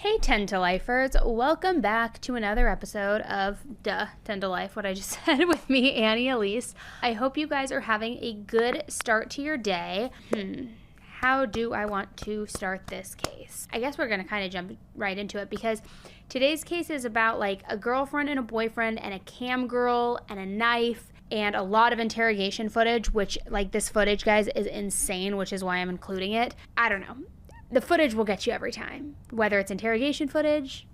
Hey 10 to Lifers, welcome back to another episode of 10 to Life, what I just said with me, Annie Elise. I hope you guys are having a good start to your day. How do I want to start this case? I guess we're going to kind of jump right into it because today's case is about like a girlfriend and a boyfriend and a cam girl and a knife and a lot of interrogation footage, which like this footage, guys, is insane, which is why I'm including it. I don't know. The footage will get you every time, whether it's interrogation footage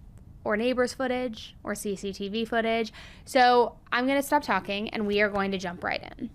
or neighbors footage or CCTV footage. So I'm going to stop talking and we are going to jump right in.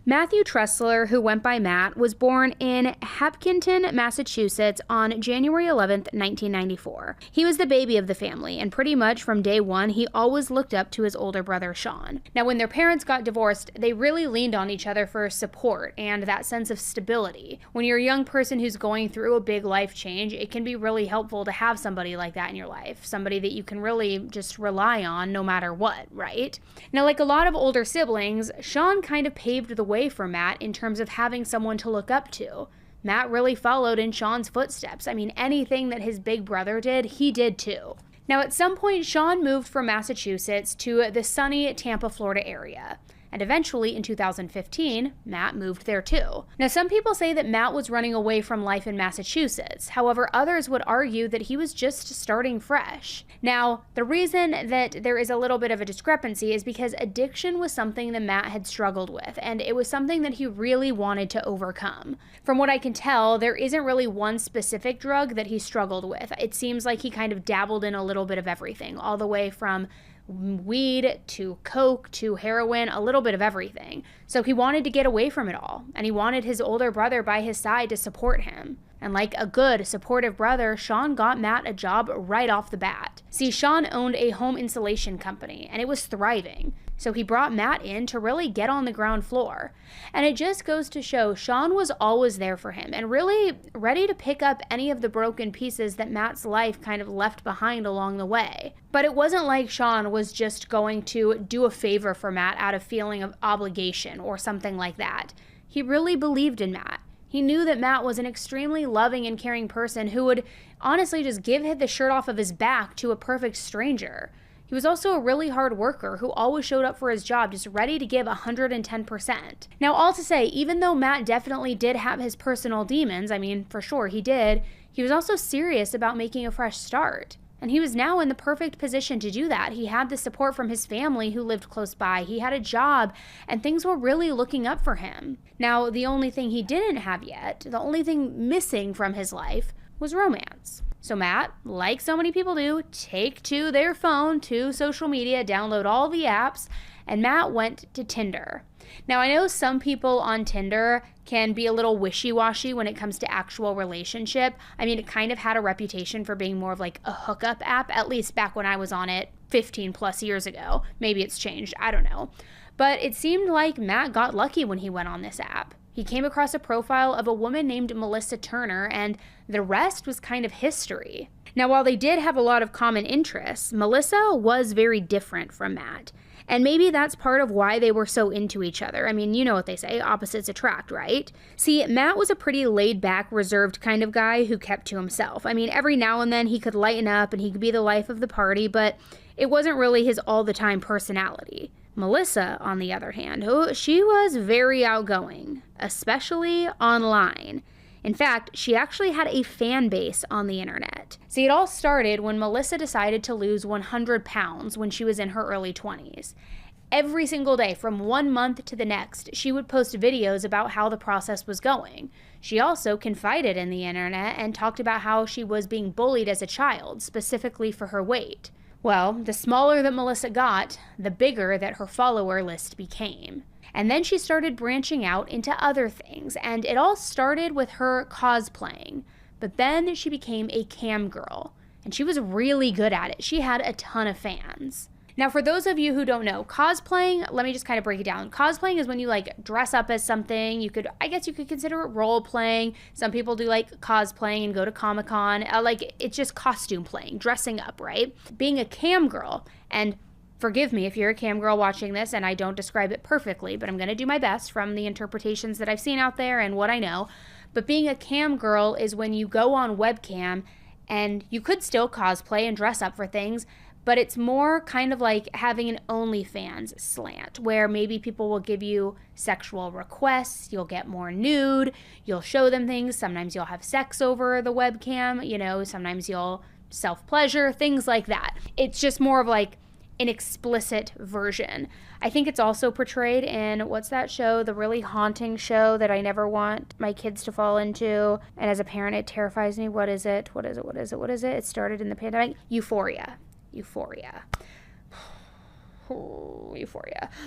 Matthew Trussler, who went by Matt, was born in Hopkinton, Massachusetts on January 11th, 1994. He was the baby of the family, and pretty much from day one, he always looked up to his older brother, Sean. Now, when their parents got divorced, they really leaned on each other for support and that sense of stability. When you're a young person who's going through a big life change, it can be really helpful to have somebody like that in your life, somebody that you can really just rely on no matter what, right? Now, like a lot of older siblings, Sean kind of paved the way for Matt in terms of having someone to look up to. Matt really followed in Sean's footsteps. I mean, anything that his big brother did, he did too. Now, at some point, Sean moved from Massachusetts to the sunny Tampa, Florida area. And eventually, in 2015, Matt moved there too. Now, some people say that Matt was running away from life in Massachusetts. However, others would argue that he was just starting fresh. Now, the reason that there is a little bit of a discrepancy is because addiction was something that Matt had struggled with, and it was something that he really wanted to overcome. From what I can tell, there isn't really one specific drug that he struggled with. It seems like he kind of dabbled in a little bit of everything, all the way from weed to coke to heroin, a little bit of everything. So he wanted to get away from it all, and he wanted his older brother by his side to support him. And like a good, supportive brother, Sean got Matt a job right off the bat. See, Sean owned a home insulation company, and it was thriving. So he brought Matt in to really get on the ground floor. And it just goes to show Sean was always there for him and really ready to pick up any of the broken pieces that Matt's life kind of left behind along the way. But it wasn't like Sean was just going to do a favor for Matt out of feeling of obligation or something like that. He really believed in Matt. He knew that Matt was an extremely loving and caring person who would honestly just give the shirt off of his back to a perfect stranger. He was also a really hard worker who always showed up for his job, just ready to give 110%. Now, all to say, even though Matt definitely did have his personal demons, I mean, for sure he did, he was also serious about making a fresh start. And he was now in the perfect position to do that. He had the support from his family who lived close by. He had a job, and things were really looking up for him. Now, the only thing he didn't have yet, the only thing missing from his life, was romance. So Matt, like so many people do, take to their phone, to social media, download all the apps, and Matt went to Tinder. Now, I know some people on Tinder can be a little wishy-washy when it comes to actual relationship. I mean, it kind of had a reputation for being more of like a hookup app, at least back when I was on it 15 plus years ago. Maybe it's changed, I don't know. But it seemed like Matt got lucky when he went on this app. He came across a profile of a woman named Melissa Turner, and the rest was kind of history. Now, while they did have a lot of common interests, Melissa was very different from Matt. And maybe that's part of why they were so into each other. I mean, you know what they say, opposites attract, right? See, Matt was a pretty laid-back, reserved kind of guy who kept to himself. I mean, every now and then he could lighten up and he could be the life of the party, but it wasn't really his all-the-time personality. Melissa, on the other hand, she was very outgoing, especially online. In fact, she actually had a fan base on the internet. See, it all started when Melissa decided to lose 100 pounds when she was in her early 20s. Every single day, from 1 month to the next, she would post videos about how the process was going. She also confided in the internet and talked about how she was being bullied as a child, specifically for her weight. Well, the smaller that Melissa got, the bigger that her follower list became. And then she started branching out into other things, and it all started with her cosplaying. But then she became a cam girl, and she was really good at it. She had a ton of fans. Now, for those of you who don't know, cosplaying, let me just kind of break it down. Cosplaying is when you like dress up as something. I guess you could consider it role playing. Some people do like cosplaying and go to Comic-Con. Like it's just costume playing, dressing up, right? Being a cam girl and Forgive me if you're a cam girl watching this and I don't describe it perfectly, but I'm going to do my best from the interpretations that I've seen out there and what I know. But being a cam girl is when you go on webcam and you could still cosplay and dress up for things, but it's more kind of like having an OnlyFans slant where maybe people will give you sexual requests, you'll get more nude, you'll show them things, sometimes you'll have sex over the webcam, sometimes you'll self-pleasure, things like that. It's just more of like an explicit version. I think it's also portrayed in, what's that show? The really haunting show that I never want my kids to fall into. And as a parent, it terrifies me. What is it? It started in the pandemic. Euphoria.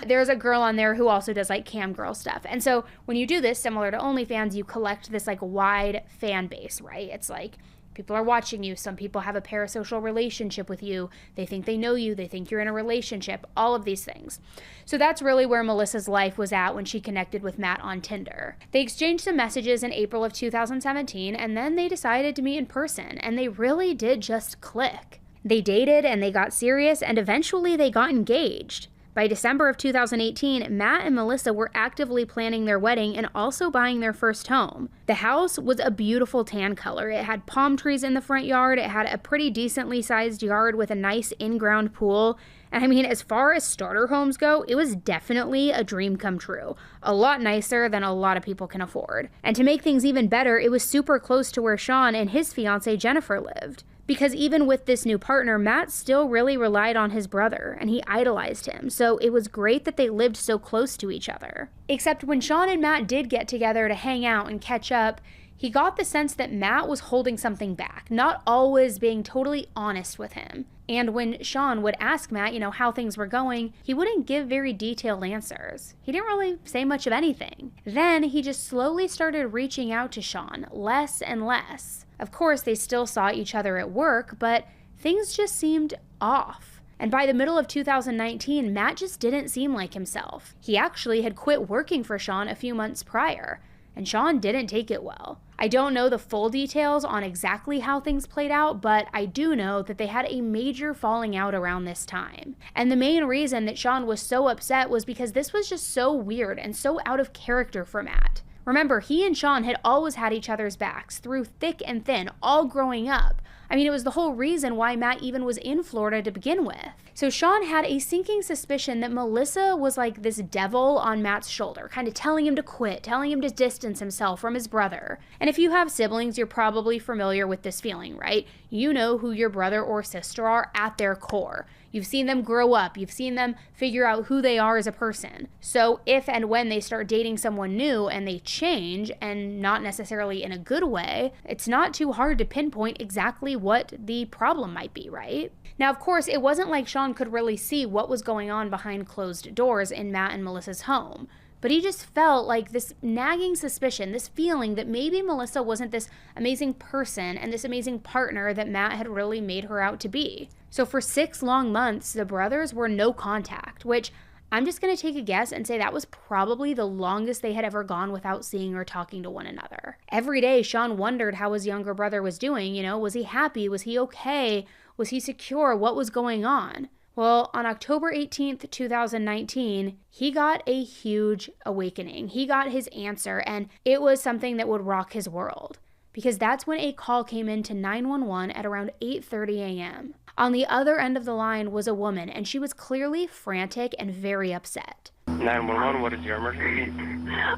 There's a girl on there who also does like cam girl stuff. And so when you do this, similar to OnlyFans, you collect this like wide fan base, right? It's like, people are watching you. Some people have a parasocial relationship with you. They think they know you. They think you're in a relationship. All of these things. So that's really where Melissa's life was at when she connected with Matt on Tinder. They exchanged some messages in April of 2017, and then they decided to meet in person, and they really did just click. They dated, and they got serious, and eventually they got engaged. By December of 2018, Matt and Melissa were actively planning their wedding and also buying their first home. The house was a beautiful tan color. It had palm trees in the front yard. It had a pretty decently sized yard with a nice in-ground pool. And I mean, as far as starter homes go, it was definitely a dream come true. A lot nicer than a lot of people can afford. And to make things even better, it was super close to where Sean and his fiancée Jennifer lived. Because even with this new partner, Matt still really relied on his brother, and he idolized him, so it was great that they lived so close to each other. Except when Sean and Matt did get together to hang out and catch up, he got the sense that Matt was holding something back, not always being totally honest with him. And when Sean would ask Matt, how things were going, he wouldn't give very detailed answers. He didn't really say much of anything. Then he just slowly started reaching out to Sean, less and less. Of course, they still saw each other at work, but things just seemed off. And by the middle of 2019, Matt just didn't seem like himself. He actually had quit working for Sean a few months prior, and Sean didn't take it well. I don't know the full details on exactly how things played out, but I do know that they had a major falling out around this time. And the main reason that Sean was so upset was because this was just so weird and so out of character for Matt. Remember, he and Sean had always had each other's backs through thick and thin, all growing up. I mean, it was the whole reason why Matt even was in Florida to begin with. So Sean had a sinking suspicion that Melissa was like this devil on Matt's shoulder, kind of telling him to quit, telling him to distance himself from his brother. And if you have siblings, you're probably familiar with this feeling, right? You know who your brother or sister are at their core. You've seen them grow up. You've seen them figure out who they are as a person. So if and when they start dating someone new and they change, and not necessarily in a good way, it's not too hard to pinpoint exactly what the problem might be, right? Now, of course, it wasn't like Sean could really see what was going on behind closed doors in Matt and Melissa's home. But he just felt like this nagging suspicion, this feeling that maybe Melissa wasn't this amazing person and this amazing partner that Matt had really made her out to be. So for 6 long months, the brothers were no contact, which I'm just going to take a guess and say that was probably the longest they had ever gone without seeing or talking to one another. Every day, Sean wondered how his younger brother was doing. Was he happy? Was he okay? Was he secure? What was going on? Well, on October 18th, 2019, he got a huge awakening. He got his answer, and it was something that would rock his world. Because that's when a call came in to 911 at around 8:30 a.m. On the other end of the line was a woman, and she was clearly frantic and very upset. 911, what is your emergency?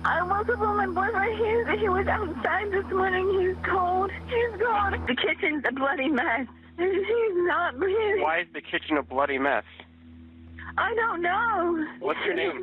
I woke up on my boyfriend. He was outside this morning. He's cold. He's gone. The kitchen's a bloody mess. He's not breathing. Why is the kitchen a bloody mess? I don't know. What's your name?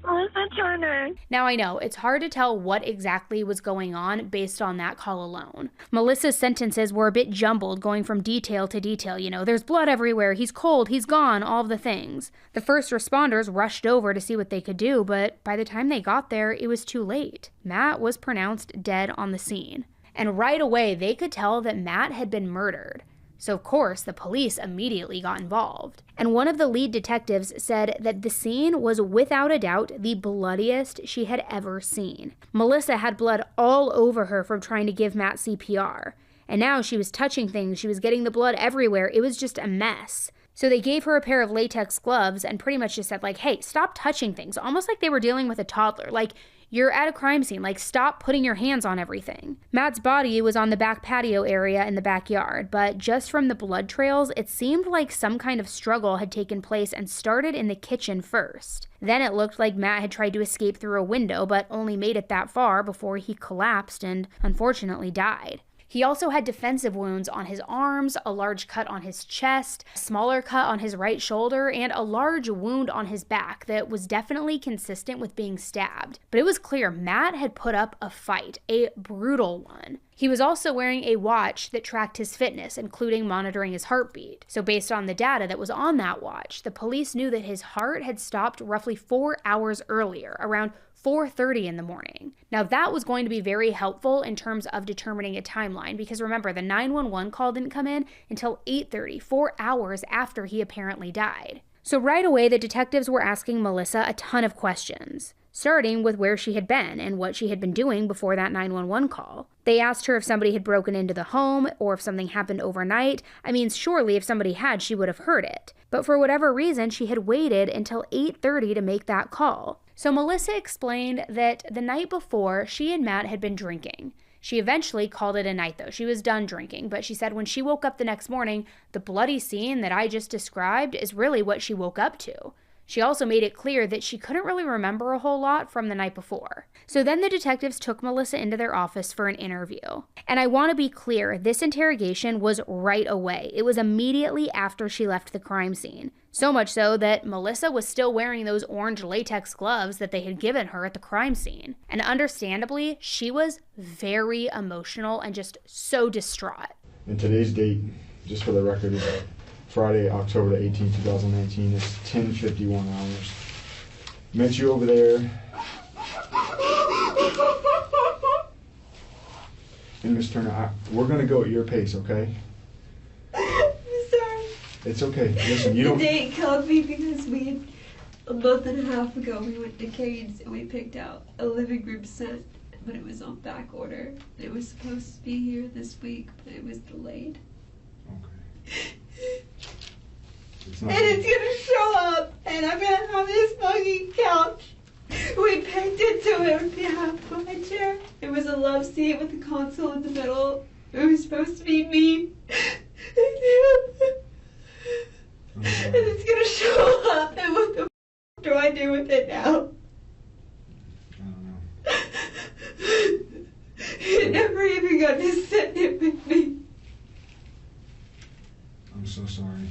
Melissa Turner. Now I know, it's hard to tell what exactly was going on based on that call alone. Melissa's sentences were a bit jumbled, going from detail to detail. There's blood everywhere, he's cold, he's gone, all of the things. The first responders rushed over to see what they could do, but by the time they got there, it was too late. Matt was pronounced dead on the scene. And right away, they could tell that Matt had been murdered. So of course, the police immediately got involved. And one of the lead detectives said that the scene was without a doubt the bloodiest she had ever seen. Melissa had blood all over her from trying to give Matt CPR. And now she was touching things, she was getting the blood everywhere, it was just a mess. So they gave her a pair of latex gloves and pretty much just said, like, hey, stop touching things. Almost like they were dealing with a toddler. Like, you're at a crime scene. Like, stop putting your hands on everything. Matt's body was on the back patio area in the backyard, but just from the blood trails, it seemed like some kind of struggle had taken place and started in the kitchen first. Then it looked like Matt had tried to escape through a window, but only made it that far before he collapsed and unfortunately died. He also had defensive wounds on his arms, a large cut on his chest, a smaller cut on his right shoulder, and a large wound on his back that was definitely consistent with being stabbed. But it was clear Matt had put up a fight, a brutal one. He was also wearing a watch that tracked his fitness, including monitoring his heartbeat. So based on the data that was on that watch, the police knew that his heart had stopped roughly 4 hours earlier, around 4:30 in the morning. Now that was going to be very helpful in terms of determining a timeline because remember, the 911 call didn't come in until 8:30, 4 hours after he apparently died. So right away, the detectives were asking Melissa a ton of questions, starting with where she had been and what she had been doing before that 911 call. They asked her if somebody had broken into the home or if something happened overnight. I mean, surely if somebody had, she would have heard it. But for whatever reason, she had waited until 8:30 to make that call. So Melissa explained that the night before, she and Matt had been drinking. She eventually called it a night though. She was done drinking, but she said when she woke up the next morning, the bloody scene that I just described is really what she woke up to. She also made it clear that she couldn't really remember a whole lot from the night before. So then the detectives took Melissa into their office for an interview. And I want to be clear, this interrogation was right away. It was immediately after she left the crime scene. So much so that Melissa was still wearing those orange latex gloves that they had given her at the crime scene. And understandably, she was very emotional and just so distraught. And today's date, just for the record, is Friday, October the 18th, 2019. It's 10:51 hours. Met you over there. And Miss Turner, we're going to go at your pace, okay? It's okay. Listen, you don't... The date killed me because a month and a half ago, we went to Cade's and we picked out a living room set, but it was on back order. It was supposed to be here this week, but it was delayed. Okay. And it's gonna show up, and I'm gonna have this fucking couch. We picked it so it would be half my chair. It was a love seat with a console in the middle. It was supposed to be me. And it's gonna show up, and what the do I do with it now? I don't know. It never even got to sit it with me. I'm so sorry.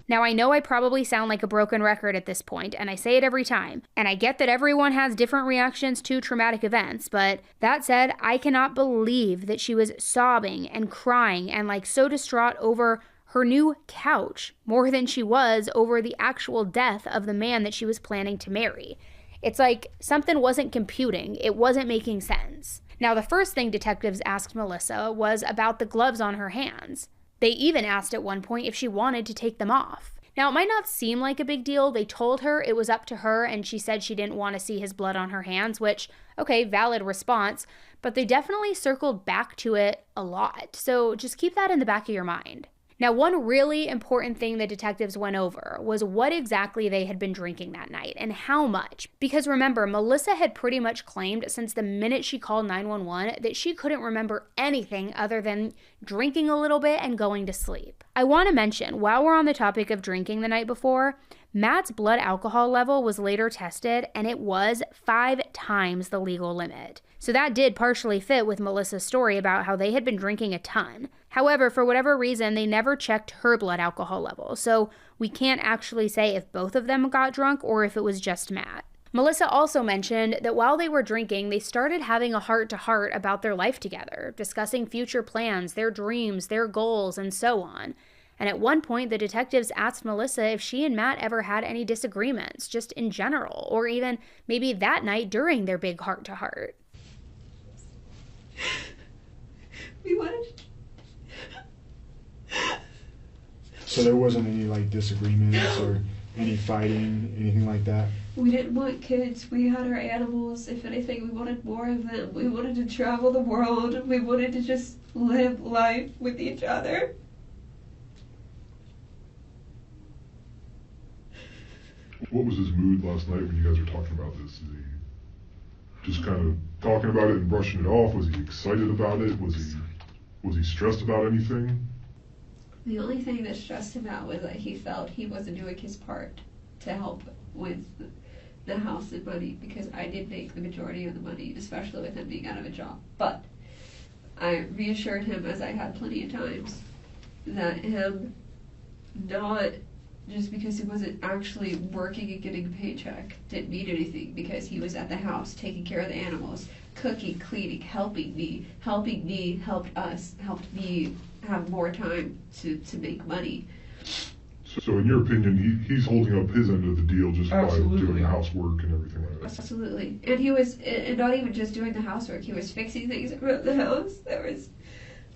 Now, I know I probably sound like a broken record at this point, and I say it every time, and I get that everyone has different reactions to traumatic events, but that said, I cannot believe that she was sobbing and crying and like so distraught over her new couch more than she was over the actual death of the man that she was planning to marry. It's like something wasn't computing, it wasn't making sense. Now, the first thing detectives asked Melissa was about the gloves on her hands. They even asked at one point if she wanted to take them off. Now, it might not seem like a big deal. They told her it was up to her, and she said she didn't want to see his blood on her hands, which, okay, valid response, but they definitely circled back to it a lot. So just keep that in the back of your mind. Now, one really important thing the detectives went over was what exactly they had been drinking that night and how much. Because remember, Melissa had pretty much claimed since the minute she called 911 that she couldn't remember anything other than drinking a little bit and going to sleep. I want to mention, while we're on the topic of drinking the night before, Matt's blood alcohol level was later tested and it was 5 times the legal limit. So that did partially fit with Melissa's story about how they had been drinking a ton. However, for whatever reason, they never checked her blood alcohol level, so we can't actually say if both of them got drunk or if it was just Matt. Melissa also mentioned that while they were drinking, they started having a heart-to-heart about their life together, discussing future plans, their dreams, their goals, and so on. And at one point, the detectives asked Melissa if she and Matt ever had any disagreements, just in general, or even maybe that night during their big heart-to-heart. We wanted So there wasn't any like disagreements or any fighting, anything like that? We didn't want kids. We had our animals. If anything, we wanted more of them. We wanted to travel the world. We wanted to just live life with each other. What was his mood last night when you guys were talking about this? Is he just kind of talking about it and brushing it off? Was he excited about it? Was he stressed about anything? The only thing that stressed him out was that he felt he wasn't doing his part to help with the house and money, because I did make the majority of the money, especially with him being out of a job. But I reassured him, as I had plenty of times, that him not, just because he wasn't actually working and getting a paycheck, didn't mean anything, because he was at the house taking care of the animals, cooking, cleaning, helping me, helped us, helped me have more time to make money. So in your opinion, he's holding up his end of the deal just Absolutely. by doing the housework and everything like that? Absolutely. And he was, and not even just doing the housework, he was fixing things around the house.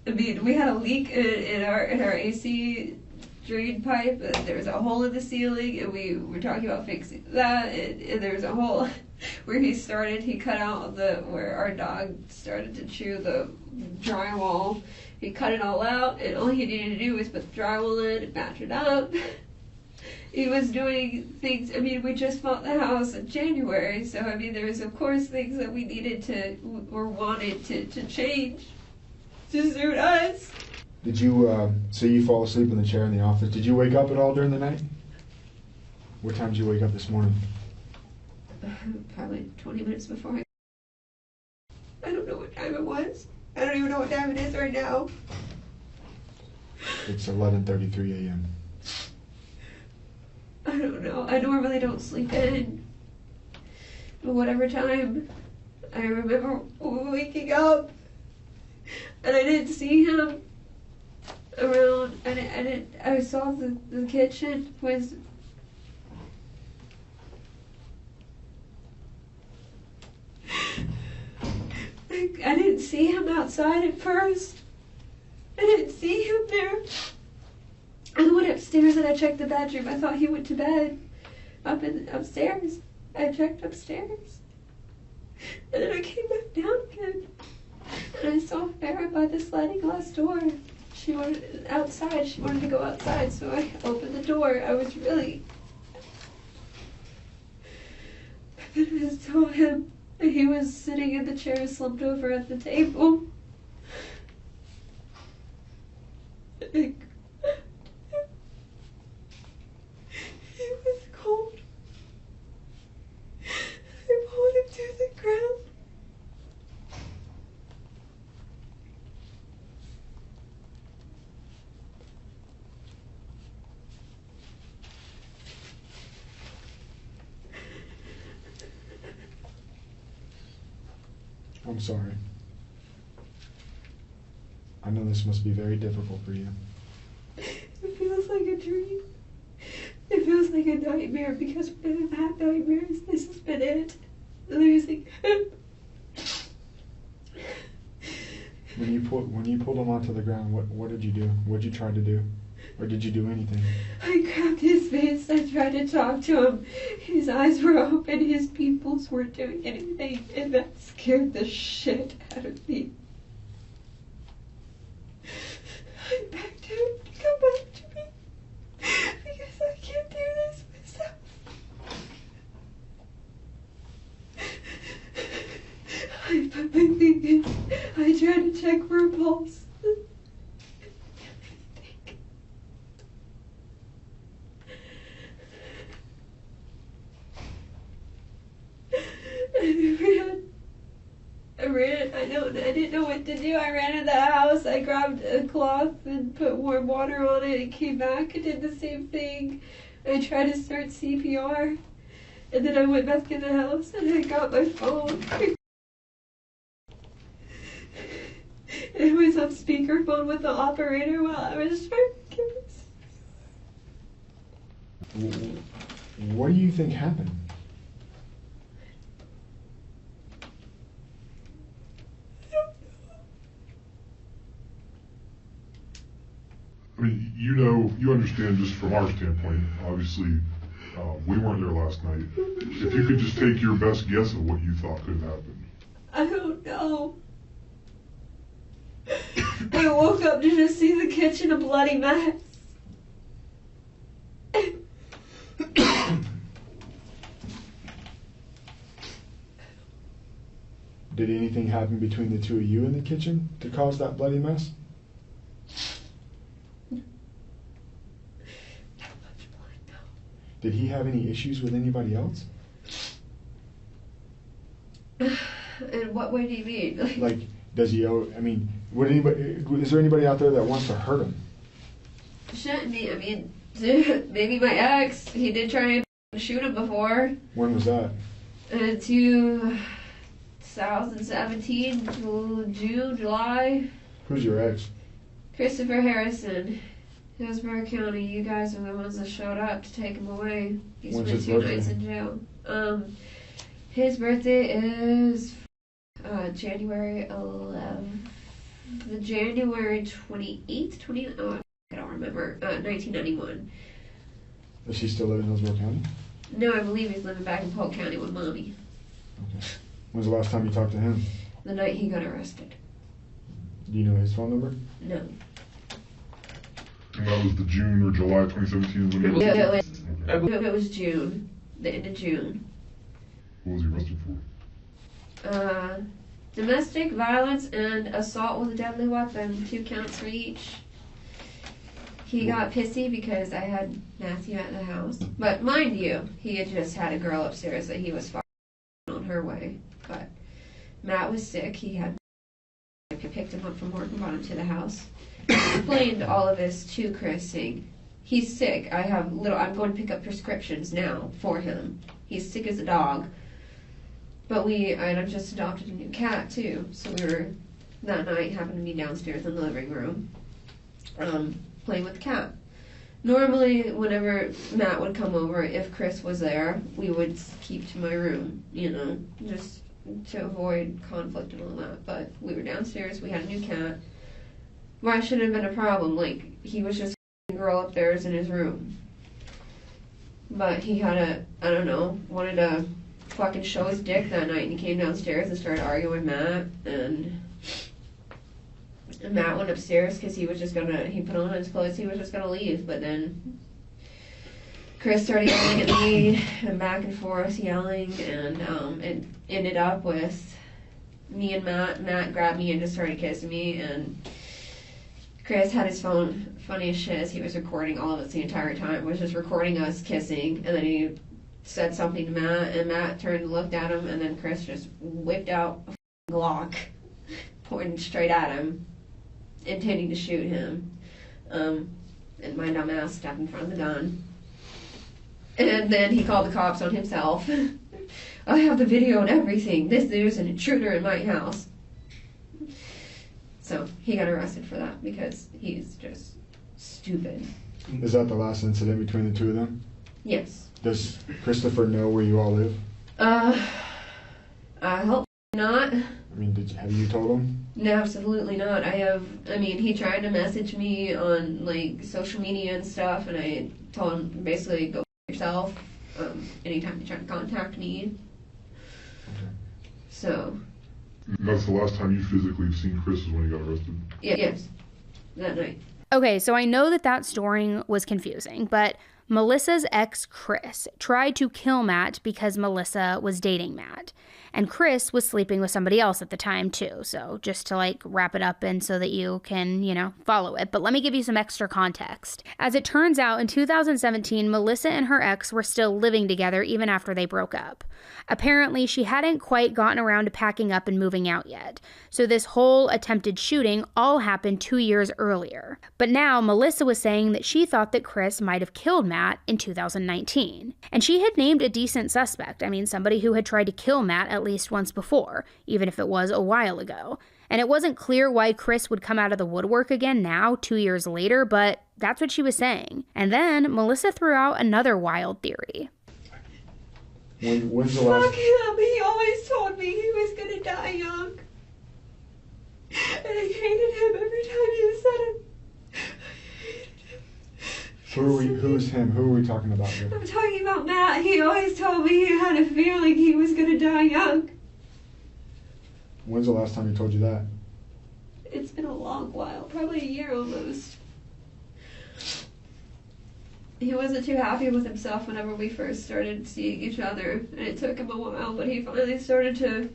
We had a leak in our AC drain pipe, and there was a hole in the ceiling, and we were talking about fixing that, and there was a hole where he cut out where our dog started to chew the drywall. He cut it all out, and all he needed to do was put the drywall in and match it up. He was doing things, we just bought the house in January, so there was of course things that we needed to, or wanted to change to suit us. Did you, so you fall asleep in the chair in the office. Did you wake up at all during the night? What time did you wake up this morning? Probably 20 minutes before I don't know what time it was. I don't even know what time it is right now. It's 11:33 a.m. I don't know. I normally don't sleep in. But whatever time, I remember waking up, and I didn't see him around. I saw the kitchen was. I didn't see him outside at first. I didn't see him there. I went upstairs and I checked the bedroom. I thought he went to bed upstairs. I checked upstairs. And then I came back down again. And I saw Farrah by the sliding glass door. She wanted outside. She wanted to go outside, so I opened the door. I was really... I just saw him. He was sitting in the chair, slumped over at the table. He was cold. I pulled him to the ground. I'm sorry. I know this must be very difficult for you. It feels like a dream. It feels like a nightmare, because when I've had nightmares, this has been it. Losing him. When you pulled him onto the ground, what did you do? What did you try to do? Or did you do anything? I grabbed his face. I tried to talk to him. His eyes were open. His pupils weren't doing anything, and that scared the shit out of me. I begged him to come back to me, because I can't do this myself. I put my fingers. I tried to check for a pulse. I didn't know what to do. I ran in the house. I grabbed a cloth and put warm water on it and came back and did the same thing. I tried to start CPR, and then I went back in the house and I got my phone. It was on speakerphone with the operator while I was trying to give it. What do you think happened? You understand just from our standpoint, obviously, we weren't there last night. If you could just take your best guess of what you thought could have happened. I don't know. I woke up to just see the kitchen a bloody mess. Did anything happen between the two of you in the kitchen to cause that bloody mess? Did he have any issues with anybody else? In what way do you mean? Like, does he owe, I mean, is there anybody out there that wants to hurt him? Shouldn't be. I mean, maybe my ex, he did try and shoot him before. When was that? 2017, June, July. Who's your ex? Christopher Harrison, Hillsborough County. You guys are the ones that showed up to take him away. He When's spent his 2 birthday? nights in jail. His birthday is January 11th. January 28th, I don't remember. 1991. Does he still live in Hillsborough County? No, I believe he's living back in Polk County with Mommy. Okay. When's the last time you talked to him? The night he got arrested. Do you know his phone number? No. And that was the June or July 2017 when he was It was June. The end of June. What was he arrested for? Domestic violence and assault with a deadly weapon. 2 counts for each. He got pissy because I had Matthew at the house. But mind you, he had just had a girl upstairs that he was fucking on her way. But Matt was sick. He picked him up from work and brought him to the house. He explained all of this to Chris, saying, he's sick. I'm going to pick up prescriptions now for him. He's sick as a dog. But I'd just adopted a new cat too. So that night happened to be downstairs in the living room, playing with the cat. Normally, whenever Matt would come over, if Chris was there, we would keep to my room, just to avoid conflict and all that. But we were downstairs, we had a new cat. Why should it have been a problem? Like, he was just a girl upstairs in his room. But he had wanted to fucking show his dick that night, and he came downstairs and started arguing with Matt, and Matt went upstairs because he put on his clothes, he was just gonna leave, but then Chris started yelling at me, and back and forth yelling, and it ended up with me and Matt grabbed me and just started kissing me, and Chris had his phone, funny as shit, as he was recording all of it the entire time, was just recording us kissing, and then he said something to Matt, and Matt turned and looked at him, and then Chris just whipped out a Glock, pointing straight at him, intending to shoot him. And my dumb ass stepped in front of the gun. And then he called the cops on himself. I have the video and everything. There's an intruder in my house. So he got arrested for that because he's just stupid. Is that the last incident between the two of them? Yes. Does Christopher know where you all live? I hope not. I mean, have you told him? No, absolutely not. He tried to message me on, like, social media and stuff, and I told him, basically, go f*** yourself, anytime you try to contact me. Okay. So. And that's the last time you physically have seen Chris is when he got arrested? Yes. That night. Okay, so I know that story was confusing, but Melissa's ex, Chris, tried to kill Matt because Melissa was dating Matt. And Chris was sleeping with somebody else at the time, too. So just to, like, wrap it up and so that you can, follow it. But let me give you some extra context. As it turns out, in 2017, Melissa and her ex were still living together even after they broke up. Apparently, she hadn't quite gotten around to packing up and moving out yet. So this whole attempted shooting all happened 2 years earlier. But now, Melissa was saying that she thought that Chris might have killed Matt in 2019. And she had named a decent suspect. Somebody who had tried to kill Matt at least once before, even if it was a while ago. And it wasn't clear why Chris would come out of the woodwork again now, 2 years later, but that's what she was saying. And then Melissa threw out another wild theory. When's the last... Fuck him. He always told me he was gonna die young. And I hated him every time he said it. Who's him? Who are we talking about here? I'm talking about Matt. He always told me he had a feeling he was gonna die young. When's the last time he told you that? It's been a long while, probably a year almost. He wasn't too happy with himself whenever we first started seeing each other, and it took him a while, but he finally started to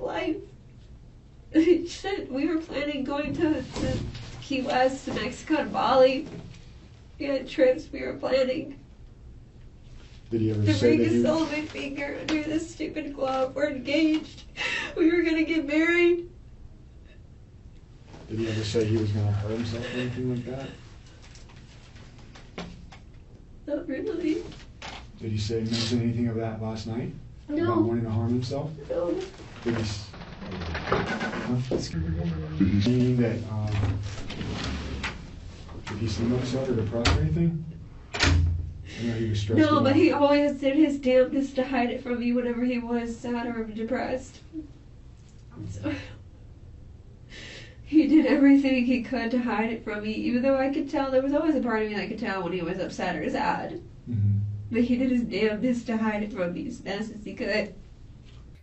life. She said we were planning going to Key West, to Mexico, to Bali. We had trips we were planning. Did he ever The say ring that he is on my finger under this stupid glove. We're engaged. We were gonna get married. Did he ever say he was going to hurt himself or anything like that? Not really. Did he mention anything of that last night? No. About wanting to harm himself? No. Did he? Meaning that did he seem upset or depressed or anything? I know he was stressed. No, out. but he always did his damnedest to hide it from me whenever he was sad or depressed. So, he did everything he could to hide it from me, even though I could tell, there was always a part of me that could tell when he was upset or sad. Mm-hmm. But he did his damnedest to hide it from me as best as he could.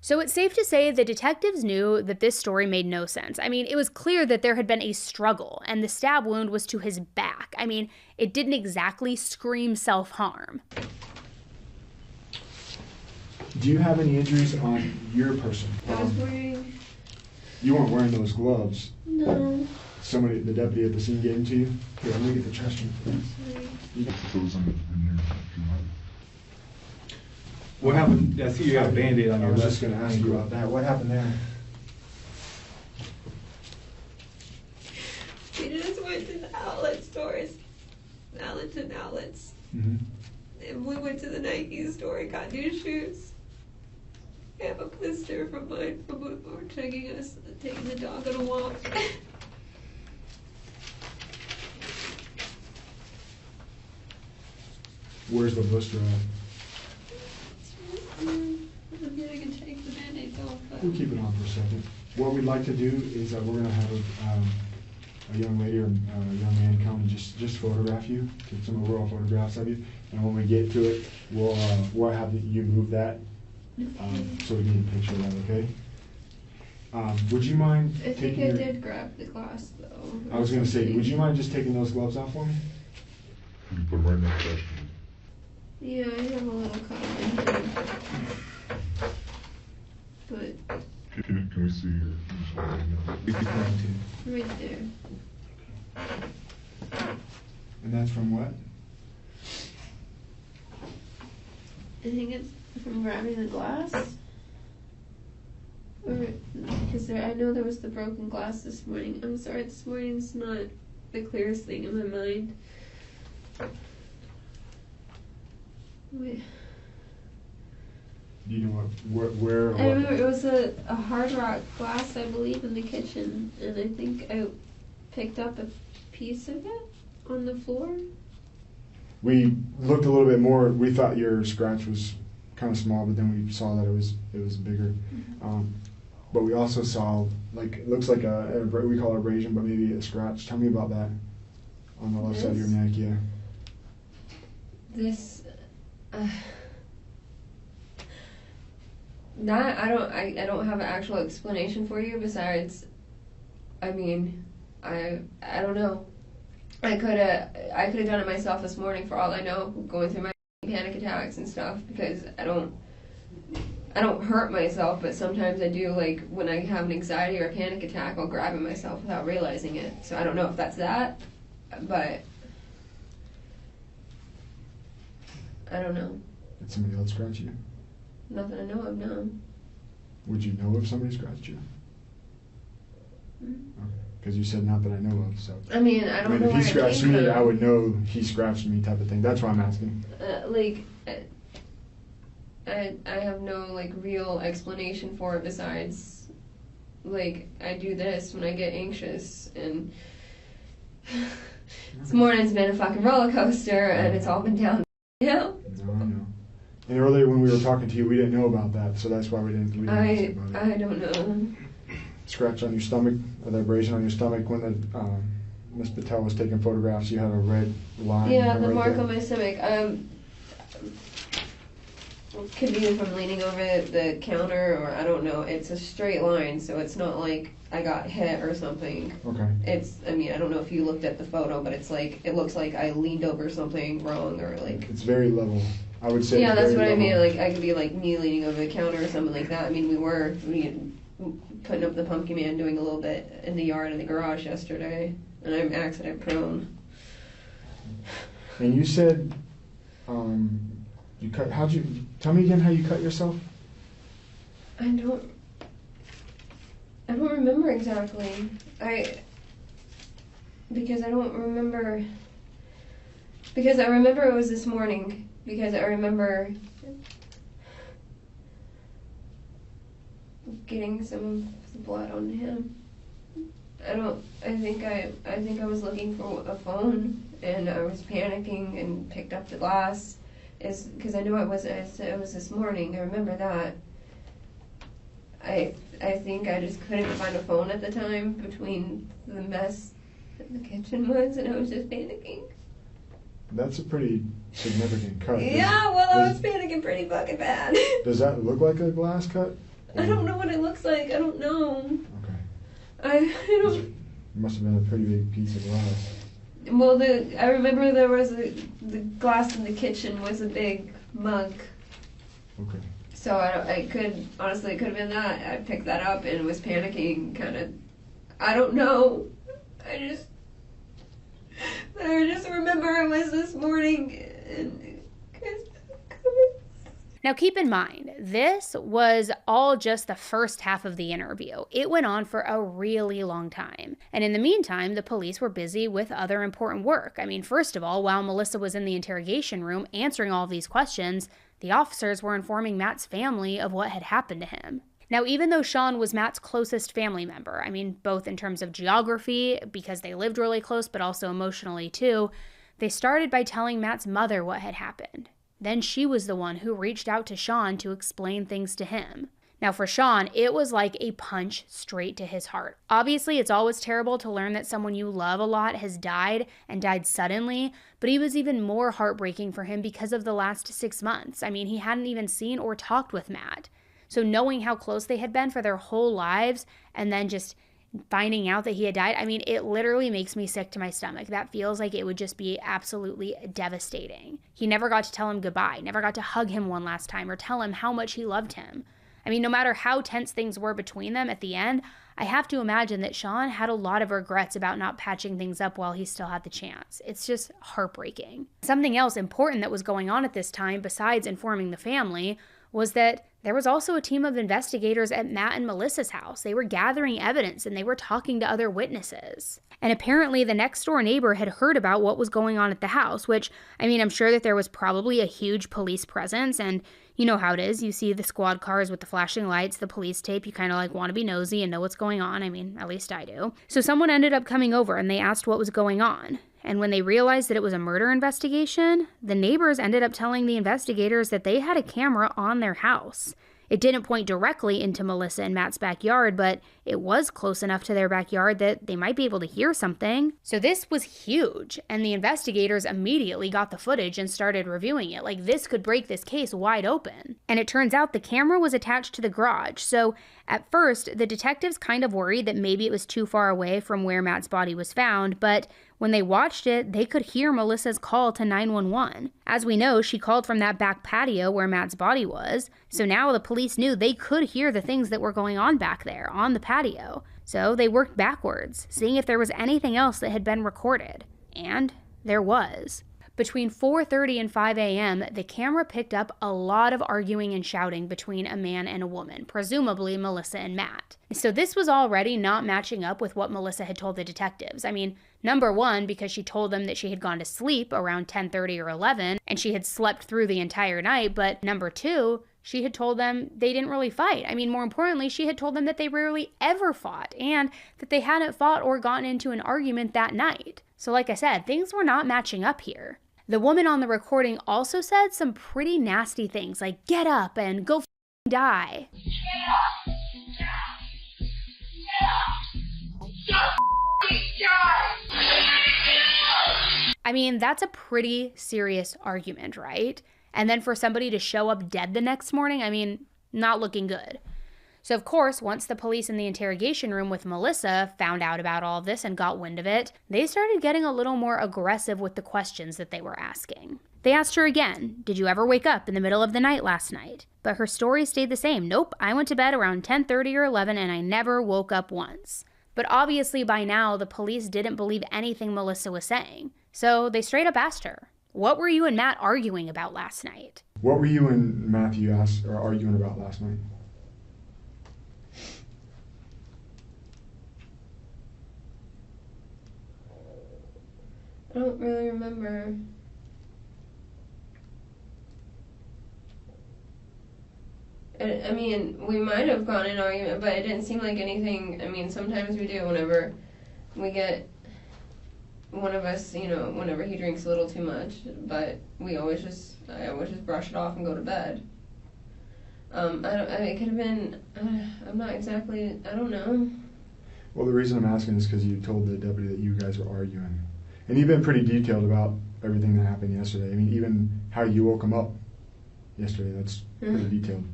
So it's safe to say the detectives knew that this story made no sense. I mean, it was clear that there had been a struggle, and the stab wound was to his back. I mean, it didn't exactly scream self-harm. Do you have any injuries on your person? I was wearing... You weren't wearing those gloves. No. The deputy at the scene gave them to you? Here, let me get the trash can. What happened? I see you got a Band-Aid on I your was left just going to ask you about that. What happened there? We just went to the outlet stores. Outlets. Mm-hmm. And we went to the Nike store and got new shoes. I have a blister from mine from when we were taking the dog on a walk. Where's the blister at? Maybe I can take the Band-Aids off. We'll keep it on for a second. What we'd like to do is we're going to have a young lady or a young man come and just photograph you, take some overall photographs of you, and when we get to it, we'll have you move that so we can get a picture of that, okay? Would you mind I taking think I did grab the glass though. I was going to say, would you mind just taking those gloves off for me? You can put them right in that trash can. Yeah, I have a little cut in here. But Can we see your right there. And that's from what? I think it's from grabbing the glass. Because I know there was the broken glass this morning. I'm sorry, this morning's not the clearest thing in my mind. Wait. Do you know where or I remember what? it was a hard rock glass, I believe, in the kitchen, and I think I picked up a piece of it on the floor. We looked a little bit more. We thought your scratch was kind of small, but then we saw that it was bigger. Mm-hmm. But we also saw, like, it looks like we call it abrasion, but maybe a scratch. Tell me about that on the left side of your neck. Yeah. This, that I don't have an actual explanation for you besides, I mean, I don't know. I could have done it myself this morning for all I know, going through my panic attacks and stuff, because I don't hurt myself, but sometimes I do, like when I have an anxiety or a panic attack, I'll grab at myself without realizing it. So I don't know if that's that, but I don't know. Did somebody else scratch you? Nothing I know of, no. Would you know if somebody scratched you? Mm-hmm. Okay. Because you said not that I know of, so. I mean, I don't know if where he it scratched came me, from. I would know he scratched me type of thing. That's why I'm asking. I have no, like, real explanation for it besides, like, I do this when I get anxious, and this morning's been a fucking roller coaster, and it's all been down, you know? No, I know. And earlier when we were talking to you, we didn't know about that, so that's why we didn't ask you about it. I don't know. Scratch on your stomach, or the abrasion on your stomach when the Miss Patel was taking photographs, you had a red line. Yeah, the right mark there. on my stomach. Could be from leaning over the counter, or I don't know. It's a straight line, so it's not like I got hit or something. Okay. I mean, I don't know if you looked at the photo, but it's like, it looks like I leaned over something wrong, or like. It's very level. I would say. Yeah, it's that's very what I mean. level. Like, I could be like me leaning over the counter or something like that. I mean, we putting up the pumpkin man, doing a little bit in the yard in the garage yesterday, and I'm accident prone. And you said, tell me again how you cut yourself? I don't remember exactly. Because I remember it was this morning, because I remember getting some of the blood on him. I think I was looking for a phone, and I was panicking and picked up the glass, because I knew it was this morning. I remember that. I think I just couldn't find a phone at the time between the mess that the kitchen was, and I was just panicking. That's a pretty significant cut. Yeah, well, I was panicking pretty fucking bad. Does that look like a glass cut? I don't know what it looks like. I don't know. Okay. I don't. It must have been a pretty big piece of glass. Well, I remember there was the glass in the kitchen was a big mug. Okay. So it could have been that. I picked that up and was panicking, kind of. I don't know. I just remember it was this morning. Now keep in mind, this was all just the first half of the interview. It went on for a really long time. And in the meantime, the police were busy with other important work. I mean, first of all, while Melissa was in the interrogation room answering all of these questions, the officers were informing Matt's family of what had happened to him. Now, even though Sean was Matt's closest family member, I mean, both in terms of geography, because they lived really close, but also emotionally too, they started by telling Matt's mother what had happened. Then she was the one who reached out to Sean to explain things to him. Now for Sean, it was like a punch straight to his heart. Obviously, it's always terrible to learn that someone you love a lot has died and died suddenly, but it was even more heartbreaking for him because of the last 6 months. I mean, he hadn't even seen or talked with Matt. So knowing how close they had been for their whole lives and then just finding out that he had died, I mean, it literally makes me sick to my stomach. That feels like it would just be absolutely devastating. He never got to tell him goodbye, never got to hug him one last time or tell him how much he loved him. I mean, no matter how tense things were between them at the end, I have to imagine that Sean had a lot of regrets about not patching things up while he still had the chance. It's just heartbreaking. Something else important that was going on at this time, besides informing the family, was that there was also a team of investigators at Matt and Melissa's house. They were gathering evidence and they were talking to other witnesses. And apparently the next door neighbor had heard about what was going on at the house, which, I mean, I'm sure that there was probably a huge police presence, and you know how it is. You see the squad cars with the flashing lights, the police tape, you kind of like want to be nosy and know what's going on. I mean, at least I do. So someone ended up coming over and they asked what was going on. And when they realized that it was a murder investigation, the neighbors ended up telling the investigators that they had a camera on their house. It didn't point directly into Melissa and Matt's backyard, but it was close enough to their backyard that they might be able to hear something. So this was huge, and the investigators immediately got the footage and started reviewing it. Like, this could break this case wide open. And it turns out the camera was attached to the garage, so at first, the detectives kind of worried that maybe it was too far away from where Matt's body was found, but when they watched it, they could hear Melissa's call to 911. As we know, she called from that back patio where Matt's body was, so now the police knew they could hear the things that were going on back there on the patio. So they worked backwards, seeing if there was anything else that had been recorded. And there was. Between 4:30 and 5 a.m., the camera picked up a lot of arguing and shouting between a man and a woman, presumably Melissa and Matt. So this was already not matching up with what Melissa had told the detectives. I mean, number one, because she told them that she had gone to sleep around 10:30 or 11, and she had slept through the entire night, but number two, she had told them they didn't really fight. I mean, more importantly, she had told them that they rarely ever fought, and that they hadn't fought or gotten into an argument that night. So like I said, things were not matching up here. The woman on the recording also said some pretty nasty things like, "Get up and go die." I mean, that's a pretty serious argument, right? And then for somebody to show up dead the next morning, I mean, not looking good. So, of course, once the police in the interrogation room with Melissa found out about all of this and got wind of it, they started getting a little more aggressive with the questions that they were asking. They asked her again, "Did you ever wake up in the middle of the night last night?" But her story stayed the same. "Nope, I went to bed around 10:30 or 11 and I never woke up once." But obviously by now, the police didn't believe anything Melissa was saying. So they straight up asked her, "What were you and Matt arguing about last night?" What were you and Matthew arguing about last night? I don't really remember. I mean, we might have gone in an argument, but it didn't seem like anything. I mean, sometimes we do whenever we get one of us, whenever he drinks a little too much, but I always just brush it off and go to bed. It could have been, I don't know. Well, the reason I'm asking is because you told the deputy that you guys were arguing. And you've been pretty detailed about everything that happened yesterday. I mean, even how you woke him up yesterday, that's pretty detailed.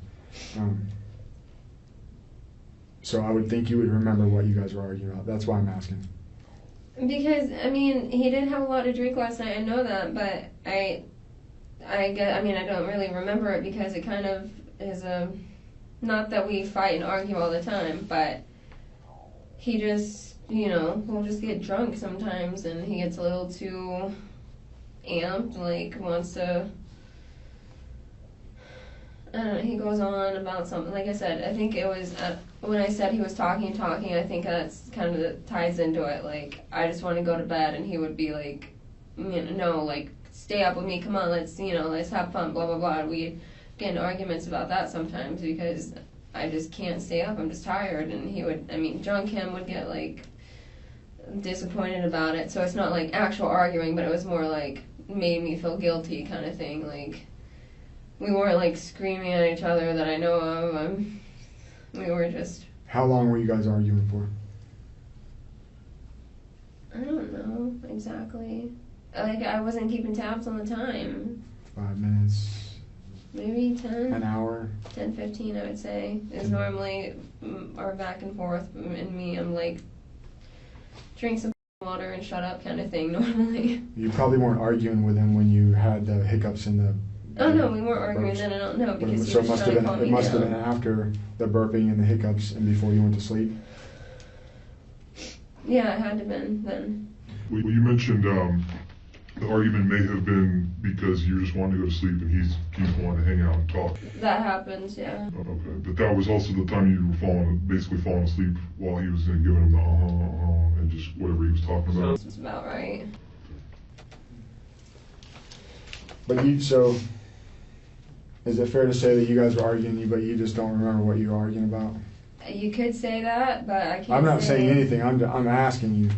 So I would think you would remember what you guys were arguing about. That's why I'm asking. Because, I mean, he did have a lot to drink last night, I know that, but I don't really remember it because it kind of is not that we fight and argue all the time, but he just, we'll just get drunk sometimes and he gets a little too amped, like wants to, I don't know, he goes on about something. Like I said, I think it was, when I said he was talking, I think that's kind of ties into it. Like, I just want to go to bed, and he would be like, no, like, stay up with me, come on, let's have fun, blah, blah, blah. We get in arguments about that sometimes because I just can't stay up, I'm just tired. And he would, drunk him would get, like, disappointed about it. So it's not, like, actual arguing, but it was more, like, made me feel guilty kind of thing, like, we weren't like screaming at each other that I know of. We were just. How long were you guys arguing for? I don't know exactly. Like, I wasn't keeping tabs on the time. 5 minutes. Maybe 10. An hour. 10, 15, I would say. Is normally our back and forth. And me, I'm like, drink some water and shut up kind of thing normally. You probably weren't arguing with him when you had the hiccups in the. Oh no, we weren't arguing then. I don't know because so it must have been after the burping and the hiccups and before you went to sleep. Yeah, it had to have been then. Well, you mentioned the argument may have been because you just wanted to go to sleep and he's wanted to hang out and talk. That happens, yeah. Okay, but that was also the time you were basically falling asleep while he was giving him the and just whatever he was talking about. That's about right. But is it fair to say that you guys were arguing, but you just don't remember what you were arguing about? You could say that, but I can't. I'm not saying anything. I'm asking you.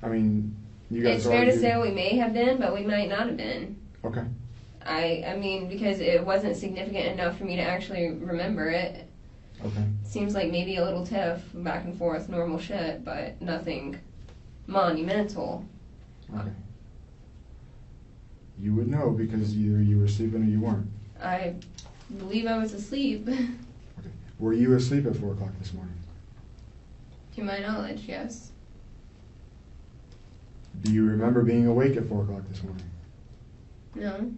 I mean, you guys. It's fair to say we may have been, but we might not have been. Okay. I mean, because it wasn't significant enough for me to actually remember it. Okay. Seems like maybe a little tiff, back and forth, normal shit, but nothing monumental. Okay. You would know because either you were sleeping or you weren't. I believe I was asleep. Okay. Were you asleep at 4 o'clock this morning? To my knowledge, yes. Do you remember being awake at 4 o'clock this morning? No.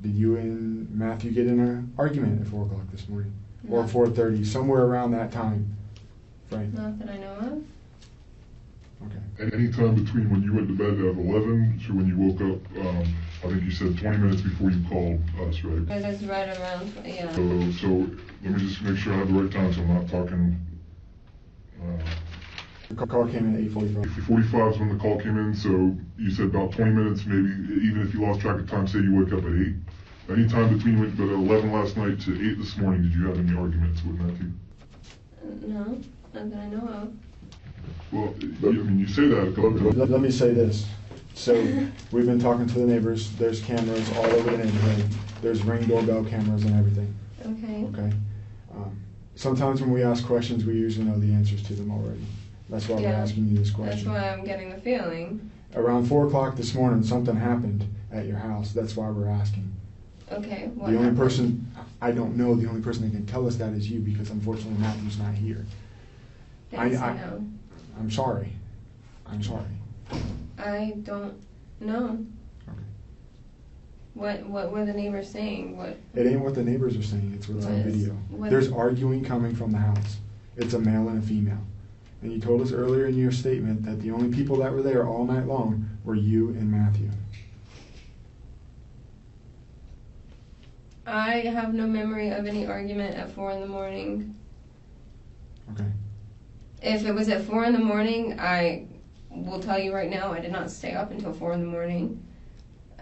Did you and Matthew get in an argument at 4 o'clock this morning? No. Or 4:30, somewhere around that time frame? Not that I know of. Okay. Any time between when you went to bed at 11 to when you woke up, I think you said 20 minutes before you called us, right? It was right around, yeah. So let me just make sure I have the right time so I'm not talking. The call came in at 8:45. 8:45 is when the call came in, so you said about 20 minutes, maybe, even if you lost track of time, say you wake up at 8. Any time between when you went to bed at 11 last night to 8 this morning, did you have any arguments with Matthew? No, not that I know of. Well, you say that a couple times. Let me say this. So we've been talking to the neighbors. There's cameras all over the neighborhood. There's Ring doorbell cameras and everything. Okay. Okay. Sometimes when we ask questions, we usually know the answers to them already. That's why we're asking you this question. That's why I'm getting the feeling. Around 4 o'clock this morning, something happened at your house. That's why we're asking. Okay, what The only happened? person, I don't know, the only person that can tell us that is you, because unfortunately Matthew's not here. Yes, I I- know. I'm sorry. I'm sorry. I don't know. Okay. What were the neighbors saying? What? It ain't what the neighbors are saying, it's what's on What is- video. what- There's arguing coming from the house. It's a male and a female. And you told us earlier in your statement that the only people that were there all night long were you and Matthew. I have no memory of any argument at 4 a.m. Okay. If it was at 4 a.m, I will tell you right now, I did not stay up until 4 a.m.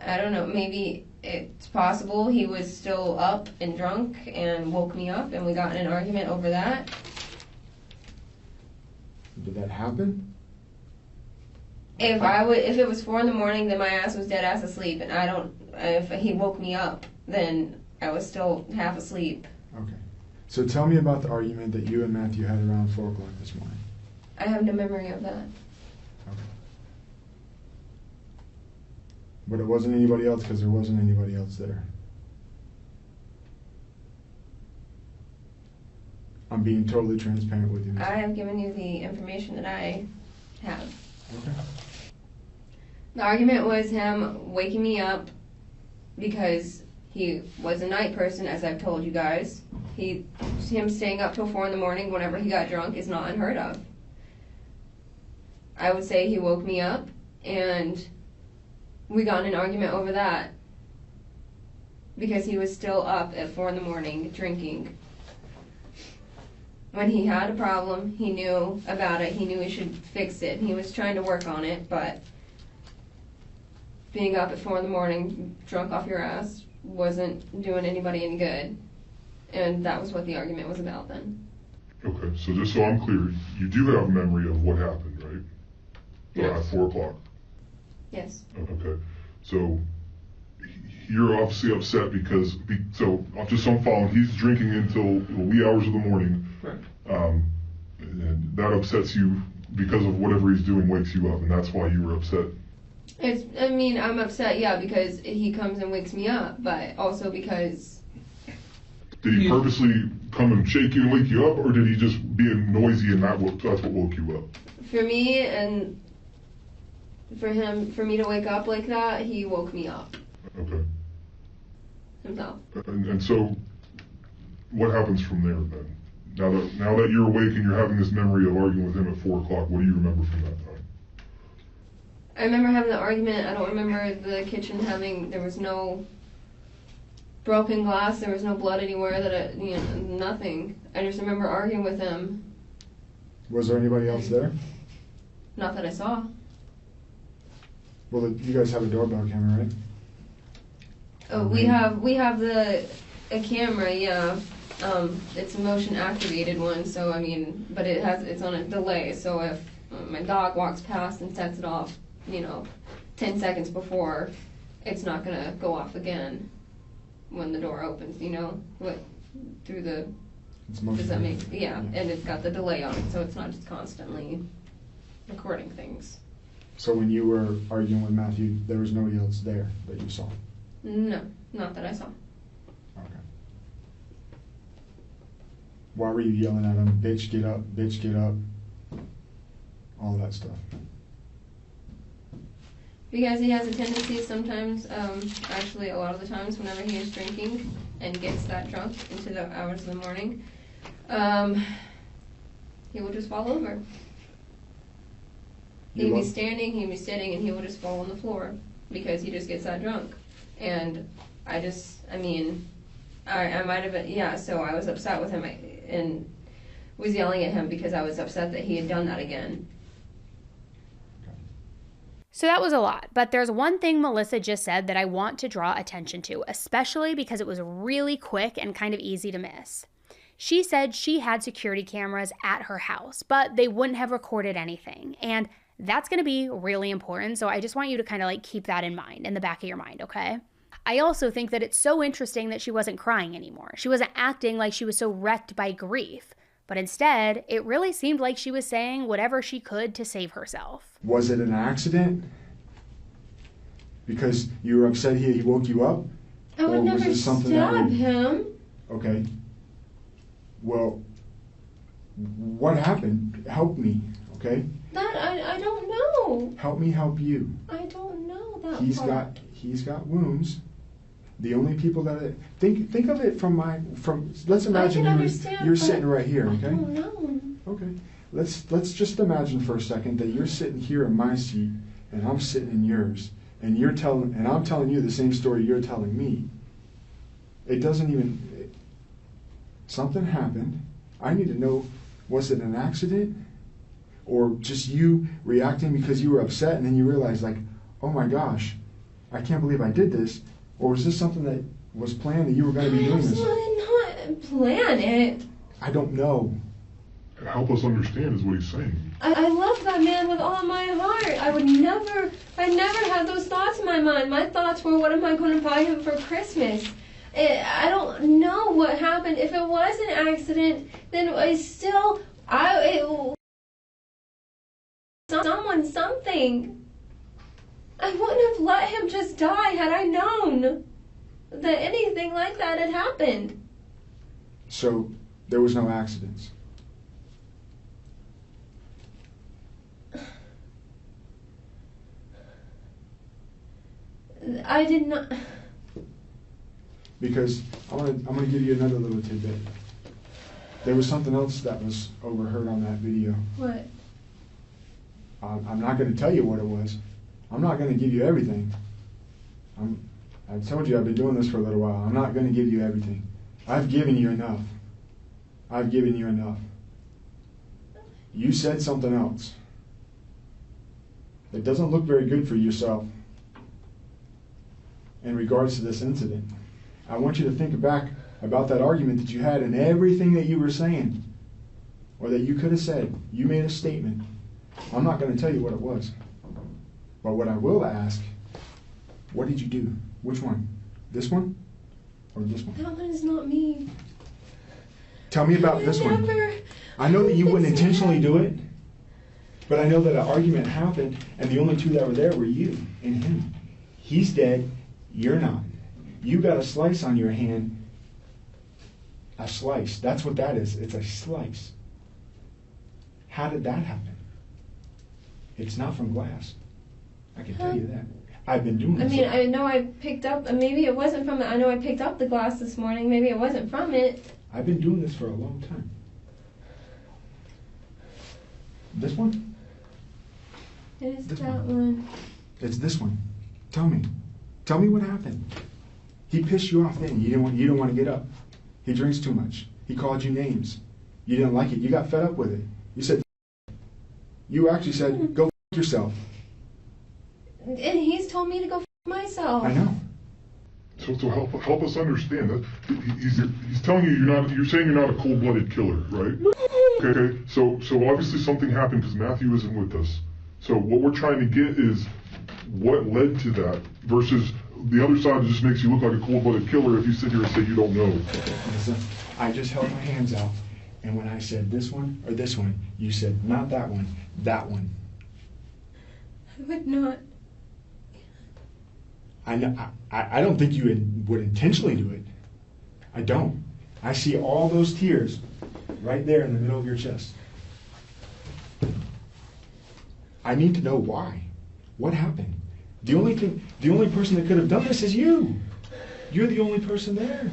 I don't know, maybe it's possible he was still up and drunk and woke me up and we got in an argument over that. Did that happen? If it was 4 a.m, then my ass was dead ass asleep, and if he woke me up, then I was still half asleep. Okay. So tell me about the argument that you and Matthew had around 4 o'clock this morning. I have no memory of that. Okay. But it wasn't anybody else because there wasn't anybody else there. I'm being totally transparent with you. I have given you the information that I have. Okay. The argument was him waking me up because he was a night person, as I've told you guys. Him staying up till 4 a.m. whenever he got drunk is not unheard of. I would say he woke me up, and we got in an argument over that because he was still up at 4 a.m. drinking. When he had a problem, he knew about it. He knew he should fix it. He was trying to work on it, but being up at 4 a.m, drunk off your ass, wasn't doing anybody any good. And that was what the argument was about then. Okay, so just so I'm clear, you do have memory of what happened, right? Yes. At 4 o'clock. Yes. Okay, so you're obviously upset because, so just so I'm following, he's drinking until the wee hours of the morning. Correct. And that upsets you because of whatever he's doing wakes you up, and that's why you were upset. I'm upset, yeah, because he comes and wakes me up, but also because... Did he purposely come and shake you and wake you up, or did he just be noisy and that's what woke you up? For me and for me to wake up like that, he woke me up. Okay. Himself. And so, what happens from there then? Now that you're awake and you're having this memory of arguing with him at 4 o'clock, what do you remember from that time? I remember having the argument. I don't remember the kitchen there was no broken glass, there was no blood anywhere, nothing. I just remember arguing with him. Was there anybody else there? Not that I saw. Well, you guys have a doorbell camera, right? Oh, we have a camera, yeah. It's a motion activated one, so but it's on a delay, so if my dog walks past and sets it off, 10 seconds before, it's not gonna go off again when the door opens, through the, does that make, yeah, and it's got the delay on it, so it's not just constantly recording things. So when you were arguing with Matthew, there was nobody else there that you saw? No, not that I saw. Okay. Why were you yelling at him, bitch, get up, all that stuff? Because he has a tendency sometimes, actually a lot of the times whenever he is drinking and gets that drunk into the hours of the morning, he will just fall over. He'd be standing, he'd be sitting, and he will just fall on the floor because he just gets that drunk. And I might have been, yeah, so I was upset with him and was yelling at him because I was upset that he had done that again. So that was a lot, but there's one thing Melissa just said that I want to draw attention to, especially because it was really quick and kind of easy to miss. She said she had security cameras at her house, but they wouldn't have recorded anything, and that's going to be really important, so I just want you to kind of keep that in mind, in the back of your mind, okay? I also think that it's so interesting that she wasn't crying anymore. She wasn't acting like she was so wrecked by grief, but instead, it really seemed like she was saying whatever she could to save herself. Was it an accident? Because you were upset he woke you up? I would Or was never this something that stab would- him. Okay. Well, what happened? Help me, okay? That I don't know. Help me help you. I don't know that part. He's got wounds. The only people that think of it from let's imagine understand, you're but sitting right here, I okay? don't know. Okay. Let's just imagine for a second that you're sitting here in my seat and I'm sitting in yours, and I'm telling you the same story you're telling me. It doesn't even. Something happened. I need to know, was it an accident? Or just you reacting because you were upset and then you realized, like, oh my gosh, I can't believe I did this? Or was this something that was planned that you were going to be doing this? I did not plan it. I don't know. Help us understand is what he's saying. I love that man with all my heart. I never had those thoughts in my mind. My thoughts were, what am I going to buy him for Christmas? I don't know what happened. If it was an accident, then something. I wouldn't have let him just die had I known that anything like that had happened. So there was no accidents. I did not. Because I'm gonna give you another little tidbit. There was something else that was overheard on that video. What? I'm not going to tell you what it was. I'm not going to give you everything. I told you I've been doing this for a little while. I'm not going to give you everything. I've given you enough. I've given you enough. You said something else. It doesn't look very good for yourself in regards to this incident. I want you to think back about that argument that you had and everything that you were saying, or that you could have said. You made a statement. I'm not going to tell you what it was. But what I will ask, what did you do? Which one? This one? Or this one? That one is not me. Tell me about this one. I know that you wouldn't intentionally do it, but I know that an argument happened, and the only two that were there were you and him. He's dead, you're not. You got a slice on your hand. A slice. That's what that is. It's a slice. How did that happen? It's not from glass. I can tell you that. I've been doing this. I know I picked up, maybe it wasn't from it. I know I picked up the glass this morning. Maybe it wasn't from it. I've been doing this for a long time. This one? It is This that one. one. It's this one. Tell me. Tell me what happened. He pissed you off then. You didn't want to get up. He drinks too much. He called you names. You didn't like it. You got fed up with it. You said, you actually said, go f yourself. And he's told me to go f myself. I know. So help us understand that he's telling you you're saying you're not a cold-blooded killer, right? Okay. So obviously something happened because Matthew isn't with us. So what we're trying to get is what led to that versus the other side just makes you look like a cold-blooded killer if you sit here and say you don't know. Listen, I just held my hands out, and when I said this one or this one, you said not that one, that one. I would not. I don't think you would intentionally do it. I don't. I see all those tears right there in the middle of your chest. I need to know why. What happened? The only person that could have done this is you. You're the only person there.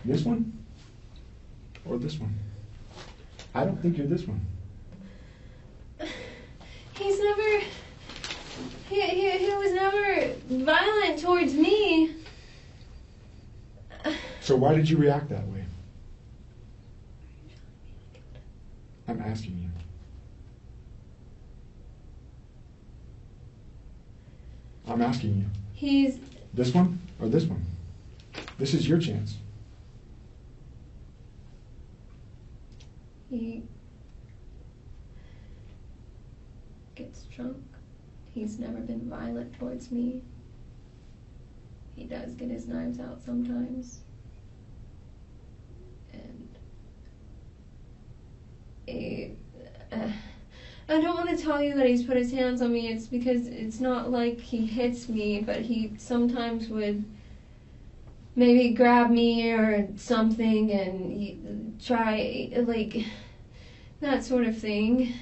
This one? Or this one? I don't think you're this one. He's never. He was never violent towards me. So why did you react that way? I'm asking you. I'm asking you. He's. This one or this one? This is your chance. He gets drunk. He's never been violent towards me. He does get his knives out sometimes. And I don't want to tell you that he's put his hands on me. It's because it's not like he hits me, but he sometimes would maybe grab me or something and try, like, that sort of thing.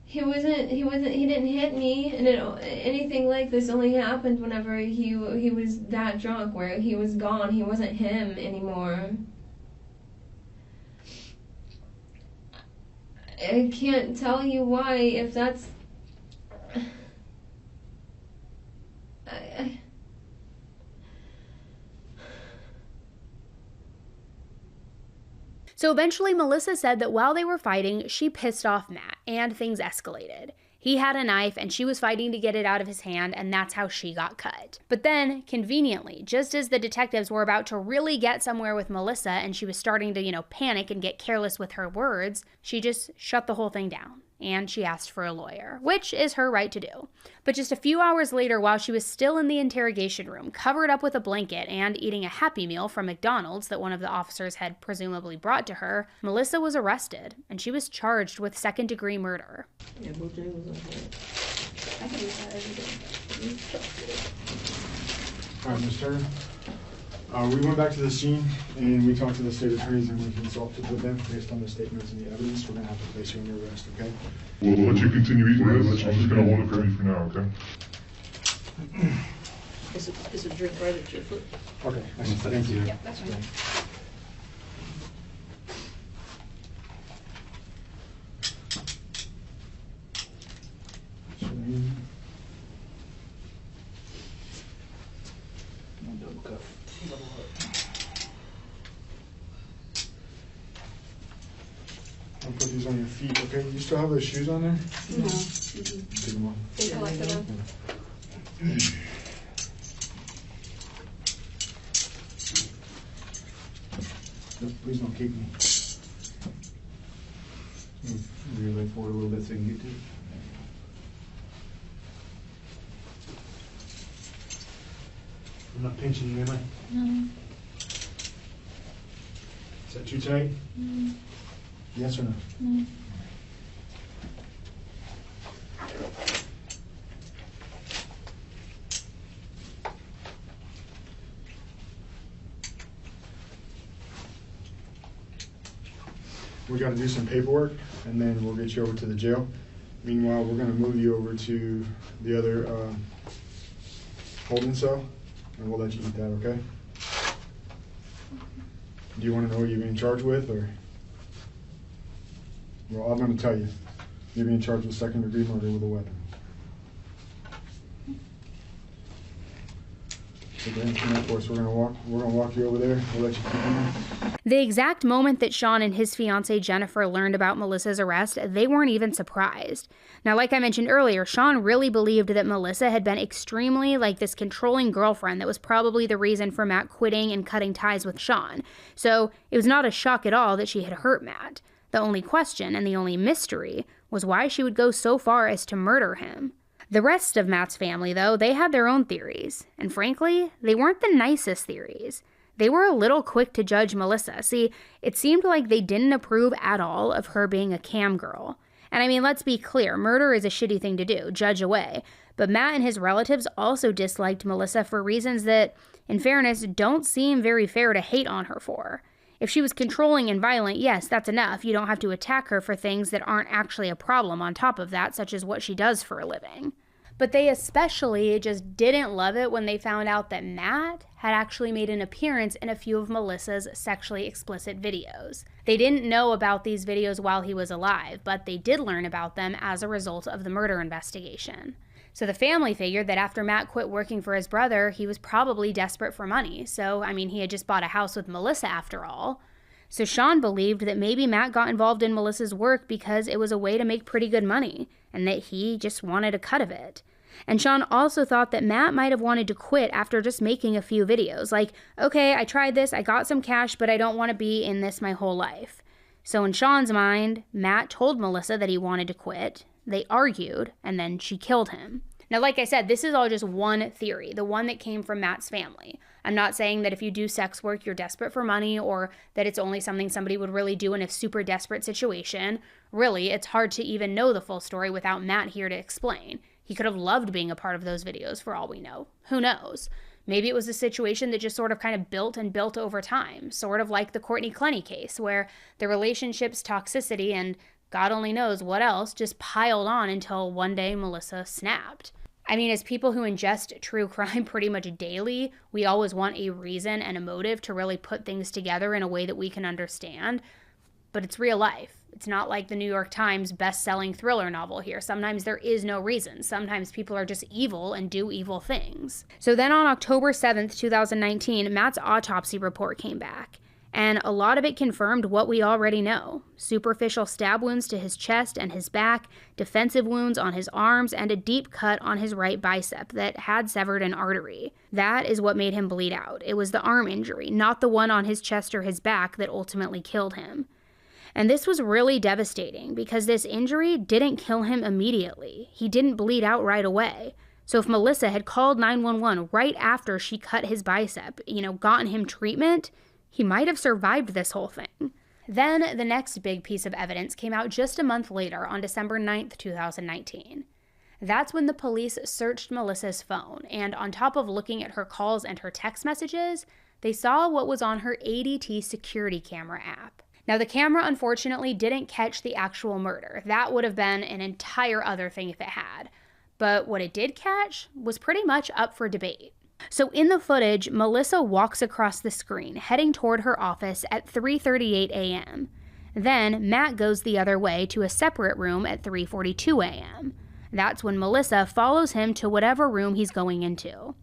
He didn't hit me, and anything like this only happened whenever he was that drunk, where he was gone. He wasn't him anymore. I can't tell you why, if that's... So eventually, Melissa said that while they were fighting, she pissed off Matt, and things escalated. He had a knife, and she was fighting to get it out of his hand, and that's how she got cut. But then, conveniently, just as the detectives were about to really get somewhere with Melissa, and she was starting to, panic and get careless with her words, she just shut the whole thing down. And she asked for a lawyer, which is her right to do. But just a few hours later, while she was still in the interrogation room, covered up with a blanket and eating a Happy Meal from McDonald's that one of the officers had presumably brought to her, Melissa was arrested, and she was charged with second-degree murder. Yeah, Bojangles was okay. I can eat that every day. All right, Ms. Turner. We went back to the scene and we talked to the state attorneys and we consulted with them based on the statements and the evidence. We're going to have to place you under arrest, okay? We'll let you continue eating this. I'm just going to hold it for you for now, okay? Is a drink right at your foot? Okay, thank you. Yeah, that's fine. Double cuff. I'll put these on your feet, okay? You still have those shoes on there? No. Take them off. They collected them. No, please don't kick me. Move your leg forward a little bit so you can get to it. I'm not pinching you, am I? No. Is that too tight? No. Yes or no? No. We got to do some paperwork and then we'll get you over to the jail. Meanwhile, we're going to move you over to the other holding cell and we'll let you eat that, okay? Do you want to know what you're being charged with, or? Well, I'm going to tell you. You're being charged with second-degree murder with a weapon. So go ahead and come out for us. We're going to walk you over there. We'll let you keep in. The exact moment that Sean and his fiancée Jennifer learned about Melissa's arrest, they weren't even surprised. Now, like I mentioned earlier, Sean really believed that Melissa had been extremely like this controlling girlfriend that was probably the reason for Matt quitting and cutting ties with Sean. So it was not a shock at all that she had hurt Matt. The only question and the only mystery was why she would go so far as to murder him. The rest of Matt's family, though, they had their own theories. And frankly, they weren't the nicest theories. They were a little quick to judge Melissa. See, it seemed like they didn't approve at all of her being a cam girl. And I mean, let's be clear, murder is a shitty thing to do, judge away. But Matt and his relatives also disliked Melissa for reasons that, in fairness, don't seem very fair to hate on her for. If she was controlling and violent, yes, that's enough. You don't have to attack her for things that aren't actually a problem on top of that, such as what she does for a living. But they especially just didn't love it when they found out that Matt had actually made an appearance in a few of Melissa's sexually explicit videos. They didn't know about these videos while he was alive, but they did learn about them as a result of the murder investigation. So the family figured that after Matt quit working for his brother, he was probably desperate for money. So, I mean, he had just bought a house with Melissa after all. So Sean believed that maybe Matt got involved in Melissa's work because it was a way to make pretty good money, and that he just wanted a cut of it. And Sean also thought that Matt might have wanted to quit after just making a few videos. Like, okay, I tried this, I got some cash, but I don't want to be in this my whole life. So in Sean's mind, Matt told Melissa that he wanted to quit. They argued, and then she killed him. Now, like I said, this is all just one theory, the one that came from Matt's family. I'm not saying that if you do sex work, you're desperate for money, or that it's only something somebody would really do in a super desperate situation. Really, it's hard to even know the full story without Matt here to explain. He could have loved being a part of those videos for all we know. Who knows? Maybe it was a situation that just sort of kind of built and built over time, sort of like the Courtney Clenny case, where the relationship's toxicity and God only knows what else just piled on until one day Melissa snapped. I mean, as people who ingest true crime pretty much daily, we always want a reason and a motive to really put things together in a way that we can understand. But it's real life. It's not like the New York Times best-selling thriller novel here. Sometimes there is no reason. Sometimes people are just evil and do evil things. So then on October 7th, 2019, Matt's autopsy report came back. And a lot of it confirmed what we already know. Superficial stab wounds to his chest and his back, defensive wounds on his arms, and a deep cut on his right bicep that had severed an artery. That is what made him bleed out. It was the arm injury, not the one on his chest or his back, that ultimately killed him. And this was really devastating because this injury didn't kill him immediately. He didn't bleed out right away. So if Melissa had called 911 right after she cut his bicep, gotten him treatment, he might have survived this whole thing. Then the next big piece of evidence came out just a month later on December 9th, 2019. That's when the police searched Melissa's phone, and on top of looking at her calls and her text messages, they saw what was on her ADT security camera app. Now, the camera unfortunately didn't catch the actual murder. That would have been an entire other thing if it had. But what it did catch was pretty much up for debate. So in the footage, Melissa walks across the screen, heading toward her office at 3:38 a.m. Then Matt goes the other way to a separate room at 3:42 a.m. That's when Melissa follows him to whatever room he's going into.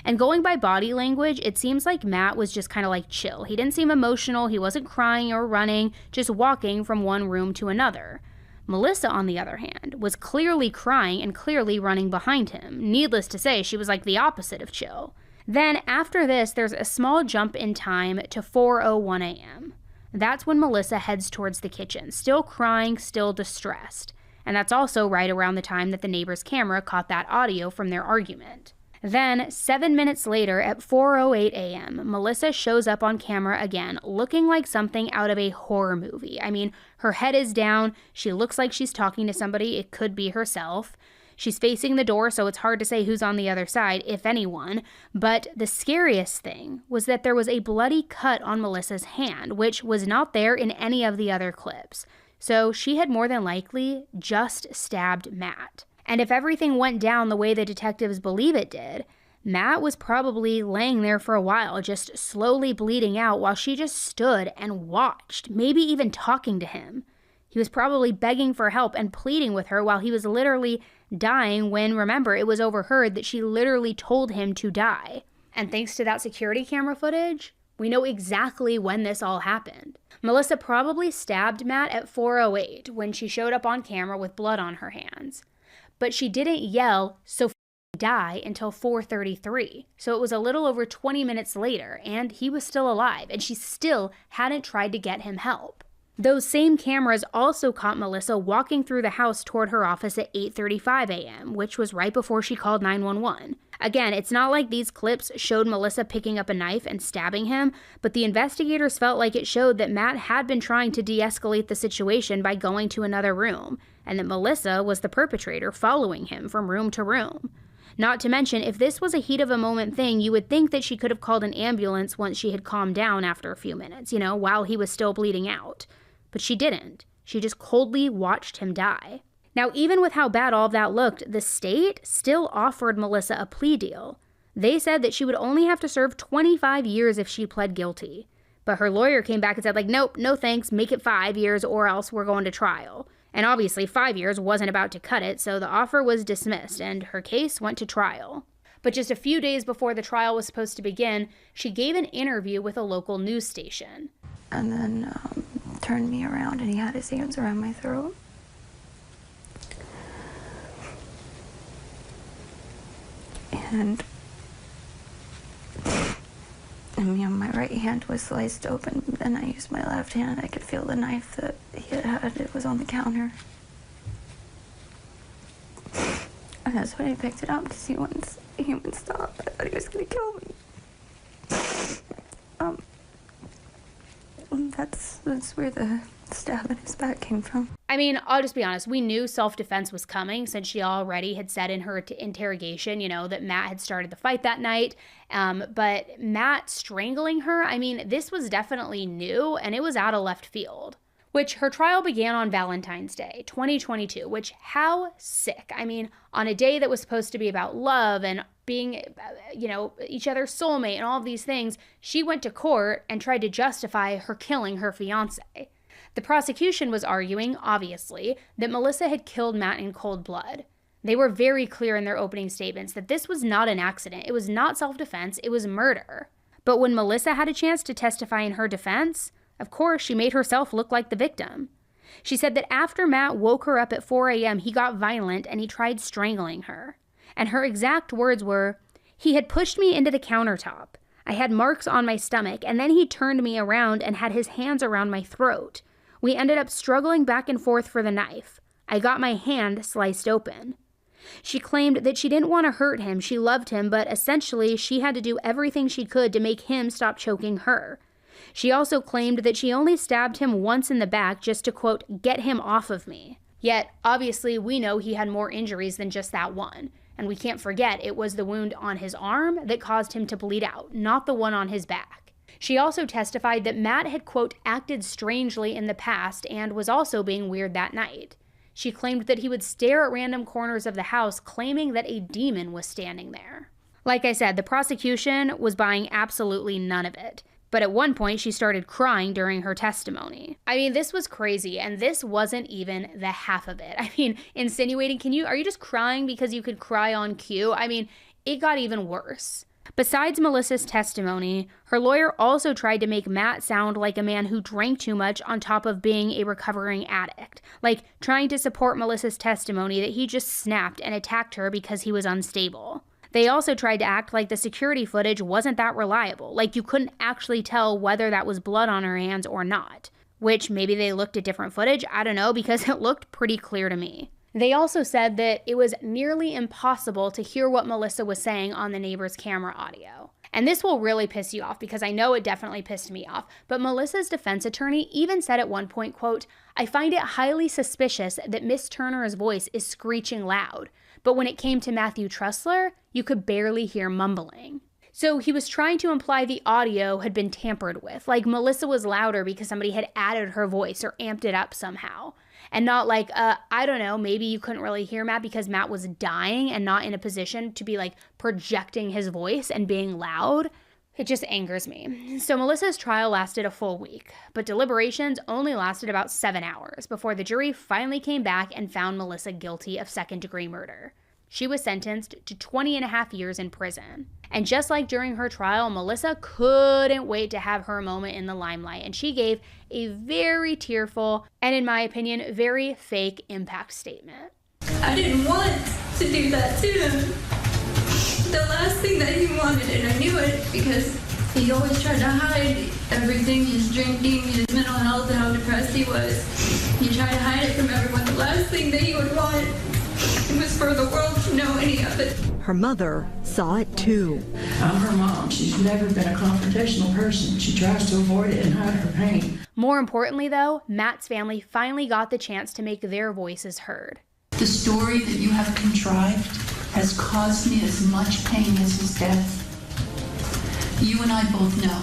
And going by body language, it seems like Matt was just kind of like chill. He didn't seem emotional, he wasn't crying or running, just walking from one room to another. Melissa, on the other hand, was clearly crying and clearly running behind him. Needless to say, she was like the opposite of chill. Then after this, there's a small jump in time to 4:01 a.m. That's when Melissa heads towards the kitchen, still crying, still distressed. And that's also right around the time that the neighbor's camera caught that audio from their argument. Then, 7 minutes later, at 4:08 a.m., Melissa shows up on camera again, looking like something out of a horror movie. I mean, her head is down, she looks like she's talking to somebody, it could be herself. She's facing the door, so it's hard to say who's on the other side, if anyone. But the scariest thing was that there was a bloody cut on Melissa's hand, which was not there in any of the other clips. So she had more than likely just stabbed Matt. And if everything went down the way the detectives believe it did, Matt was probably laying there for a while, just slowly bleeding out while she just stood and watched, maybe even talking to him. He was probably begging for help and pleading with her while he was literally dying when, remember, it was overheard that she literally told him to die. And thanks to that security camera footage, we know exactly when this all happened. Melissa probably stabbed Matt at 4:08 when she showed up on camera with blood on her hands. But she didn't yell, "So die," until 4:33. So it was a little over 20 minutes later, and he was still alive, and she still hadn't tried to get him help. Those same cameras also caught Melissa walking through the house toward her office at 8:35 a.m., which was right before she called 911. Again, it's not like these clips showed Melissa picking up a knife and stabbing him, but the investigators felt like it showed that Matt had been trying to de-escalate the situation by going to another room, and that Melissa was the perpetrator following him from room to room. Not to mention, if this was a heat-of-a-moment thing, you would think that she could have called an ambulance once she had calmed down after a few minutes, while he was still bleeding out. But she didn't. She just coldly watched him die. Now, even with how bad all of that looked, the state still offered Melissa a plea deal. They said that she would only have to serve 25 years if she pled guilty. But her lawyer came back and said, nope, no thanks, make it 5 years or else we're going to trial. And obviously 5 years wasn't about to cut it, so the offer was dismissed and her case went to trial. But just a few days before the trial was supposed to begin, she gave an interview with a local news station. And then turned me around and he had his hands around my throat. And my right hand was sliced open, and I used my left hand. I could feel the knife that he had. It was on the counter. And that's when he picked it up because he wouldn't stop. I thought he was gonna kill me. That's where the stab in his back came from. I mean, I'll just be honest. We knew self-defense was coming since she already had said in her interrogation, that Matt had started the fight that night. But Matt strangling her, I mean, this was definitely new, and it was out of left field. Which her trial began on Valentine's Day, 2022, which how sick. I mean, on a day that was supposed to be about love and being, each other's soulmate and all of these things, she went to court and tried to justify her killing her fiance. The prosecution was arguing, obviously, that Melissa had killed Matt in cold blood. They were very clear in their opening statements that this was not an accident. It was not self-defense. It was murder. But when Melissa had a chance to testify in her defense, of course, she made herself look like the victim. She said that after Matt woke her up at 4 a.m., he got violent and he tried strangling her. And her exact words were, "He had pushed me into the countertop. I had marks on my stomach, and then he turned me around and had his hands around my throat. We ended up struggling back and forth for the knife. I got my hand sliced open." She claimed that she didn't want to hurt him, she loved him, but essentially she had to do everything she could to make him stop choking her. She also claimed that she only stabbed him once in the back just to, quote, "get him off of me." Yet, obviously, we know he had more injuries than just that one. And we can't forget it was the wound on his arm that caused him to bleed out, not the one on his back. She also testified that Matt had, quote, acted strangely in the past and was also being weird that night. She claimed that he would stare at random corners of the house, claiming that a demon was standing there. Like I said, the prosecution was buying absolutely none of it. But at one point, she started crying during her testimony. I mean, this was crazy, and this wasn't even the half of it. I mean, insinuating, are you just crying because you could cry on cue? I mean, it got even worse. Besides Melissa's testimony, her lawyer also tried to make Matt sound like a man who drank too much on top of being a recovering addict, like trying to support Melissa's testimony that he just snapped and attacked her because he was unstable. They also tried to act like the security footage wasn't that reliable, like you couldn't actually tell whether that was blood on her hands or not, which maybe they looked at different footage, I don't know, because it looked pretty clear to me. They also said that it was nearly impossible to hear what Melissa was saying on the neighbor's camera audio. And this will really piss you off because I know it definitely pissed me off, but Melissa's defense attorney even said at one point, quote, "I find it highly suspicious that Miss Turner's voice is screeching loud, but when it came to Matthew Trussler, you could barely hear mumbling." So he was trying to imply the audio had been tampered with, like Melissa was louder because somebody had added her voice or amped it up somehow. And not like, I don't know, maybe you couldn't really hear Matt because Matt was dying and not in a position to be like projecting his voice and being loud. It just angers me. So Melissa's trial lasted a full week, but deliberations only lasted about 7 hours before the jury finally came back and found Melissa guilty of second-degree murder. She was sentenced to 20.5 years in prison. And just like during her trial, Melissa couldn't wait to have her moment in the limelight, and she gave a very tearful and, in my opinion, very fake impact statement. I didn't want to do that to him. The last thing that he wanted, and I knew it because he always tried to hide everything, his drinking, his mental health, and how depressed he was. He tried to hide it from everyone. The last thing that he would want was for the world to know any of it. Her mother saw it too. I'm her mom. She's never been a confrontational person. She tries to avoid it and hide her pain. More importantly, though, Matt's family finally got the chance to make their voices heard. The story that you have contrived has caused me as much pain as his death. You and I both know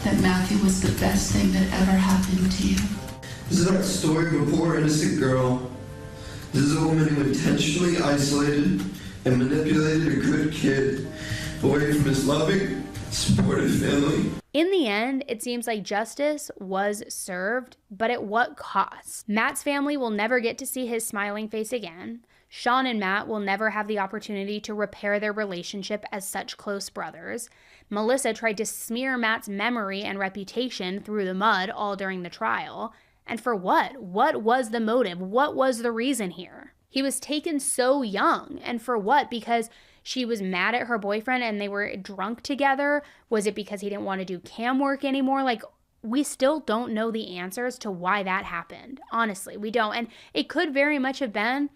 that Matthew was the best thing that ever happened to you. This is not a story of a poor innocent girl. This is a woman who intentionally isolated and manipulated a good kid away from his loving, supportive family. In the end, it seems like justice was served, but at what cost? Matt's family will never get to see his smiling face again. Sean and Matt will never have the opportunity to repair their relationship as such close brothers. Melissa tried to smear Matt's memory and reputation through the mud all during the trial. And for what? What was the motive? What was the reason here? He was taken so young. And for what? Because she was mad at her boyfriend and they were drunk together? Was it because he didn't want to do cam work anymore? Like, we still don't know the answers to why that happened. Honestly, we don't. And it could very much have been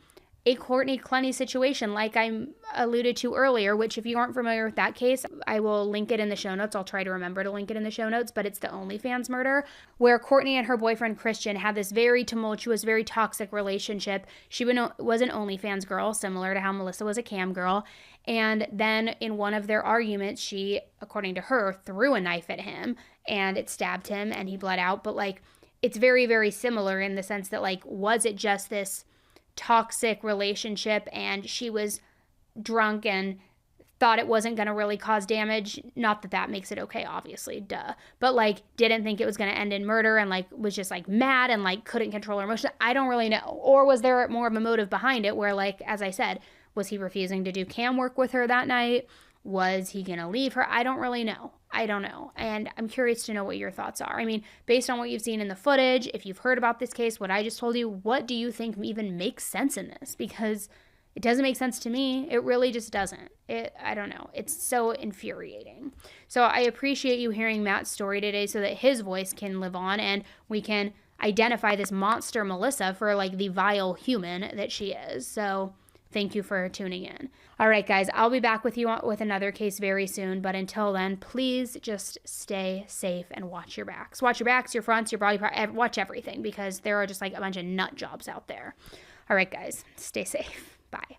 a Courtney Clenny situation like I alluded to earlier, which if you aren't familiar with that case, I will link it in the show notes. I'll try to remember to link it in the show notes, but it's the OnlyFans murder, where Courtney and her boyfriend Christian had this very tumultuous, very toxic relationship. She was an OnlyFans girl, similar to how Melissa was a cam girl. And then in one of their arguments, she, according to her, threw a knife at him and it stabbed him and he bled out. But like, it's very, very similar in the sense that like, was it just this toxic relationship and she was drunk and thought it wasn't going to really cause damage? Not that that makes it okay, obviously, duh. But like, didn't think it was going to end in murder and like was just like mad and like couldn't control her emotions. I don't really know. Or was there more of a motive behind it where, like, as I said, was he refusing to do cam work with her that night? Was he going to leave her? I don't really know. I don't know. And I'm curious to know what your thoughts are. I mean, based on what you've seen in the footage, if you've heard about this case, what I just told you, what do you think even makes sense in this? Because it doesn't make sense to me. It really just doesn't. I don't know. It's so infuriating. So I appreciate you hearing Matt's story today so that his voice can live on and we can identify this monster Melissa for like the vile human that she is. So thank you for tuning in. All right, guys, I'll be back with you with another case very soon. But until then, please just stay safe and watch your backs. Watch your backs, your fronts, your body part, watch everything because there are just like a bunch of nut jobs out there. All right, guys, stay safe. Bye.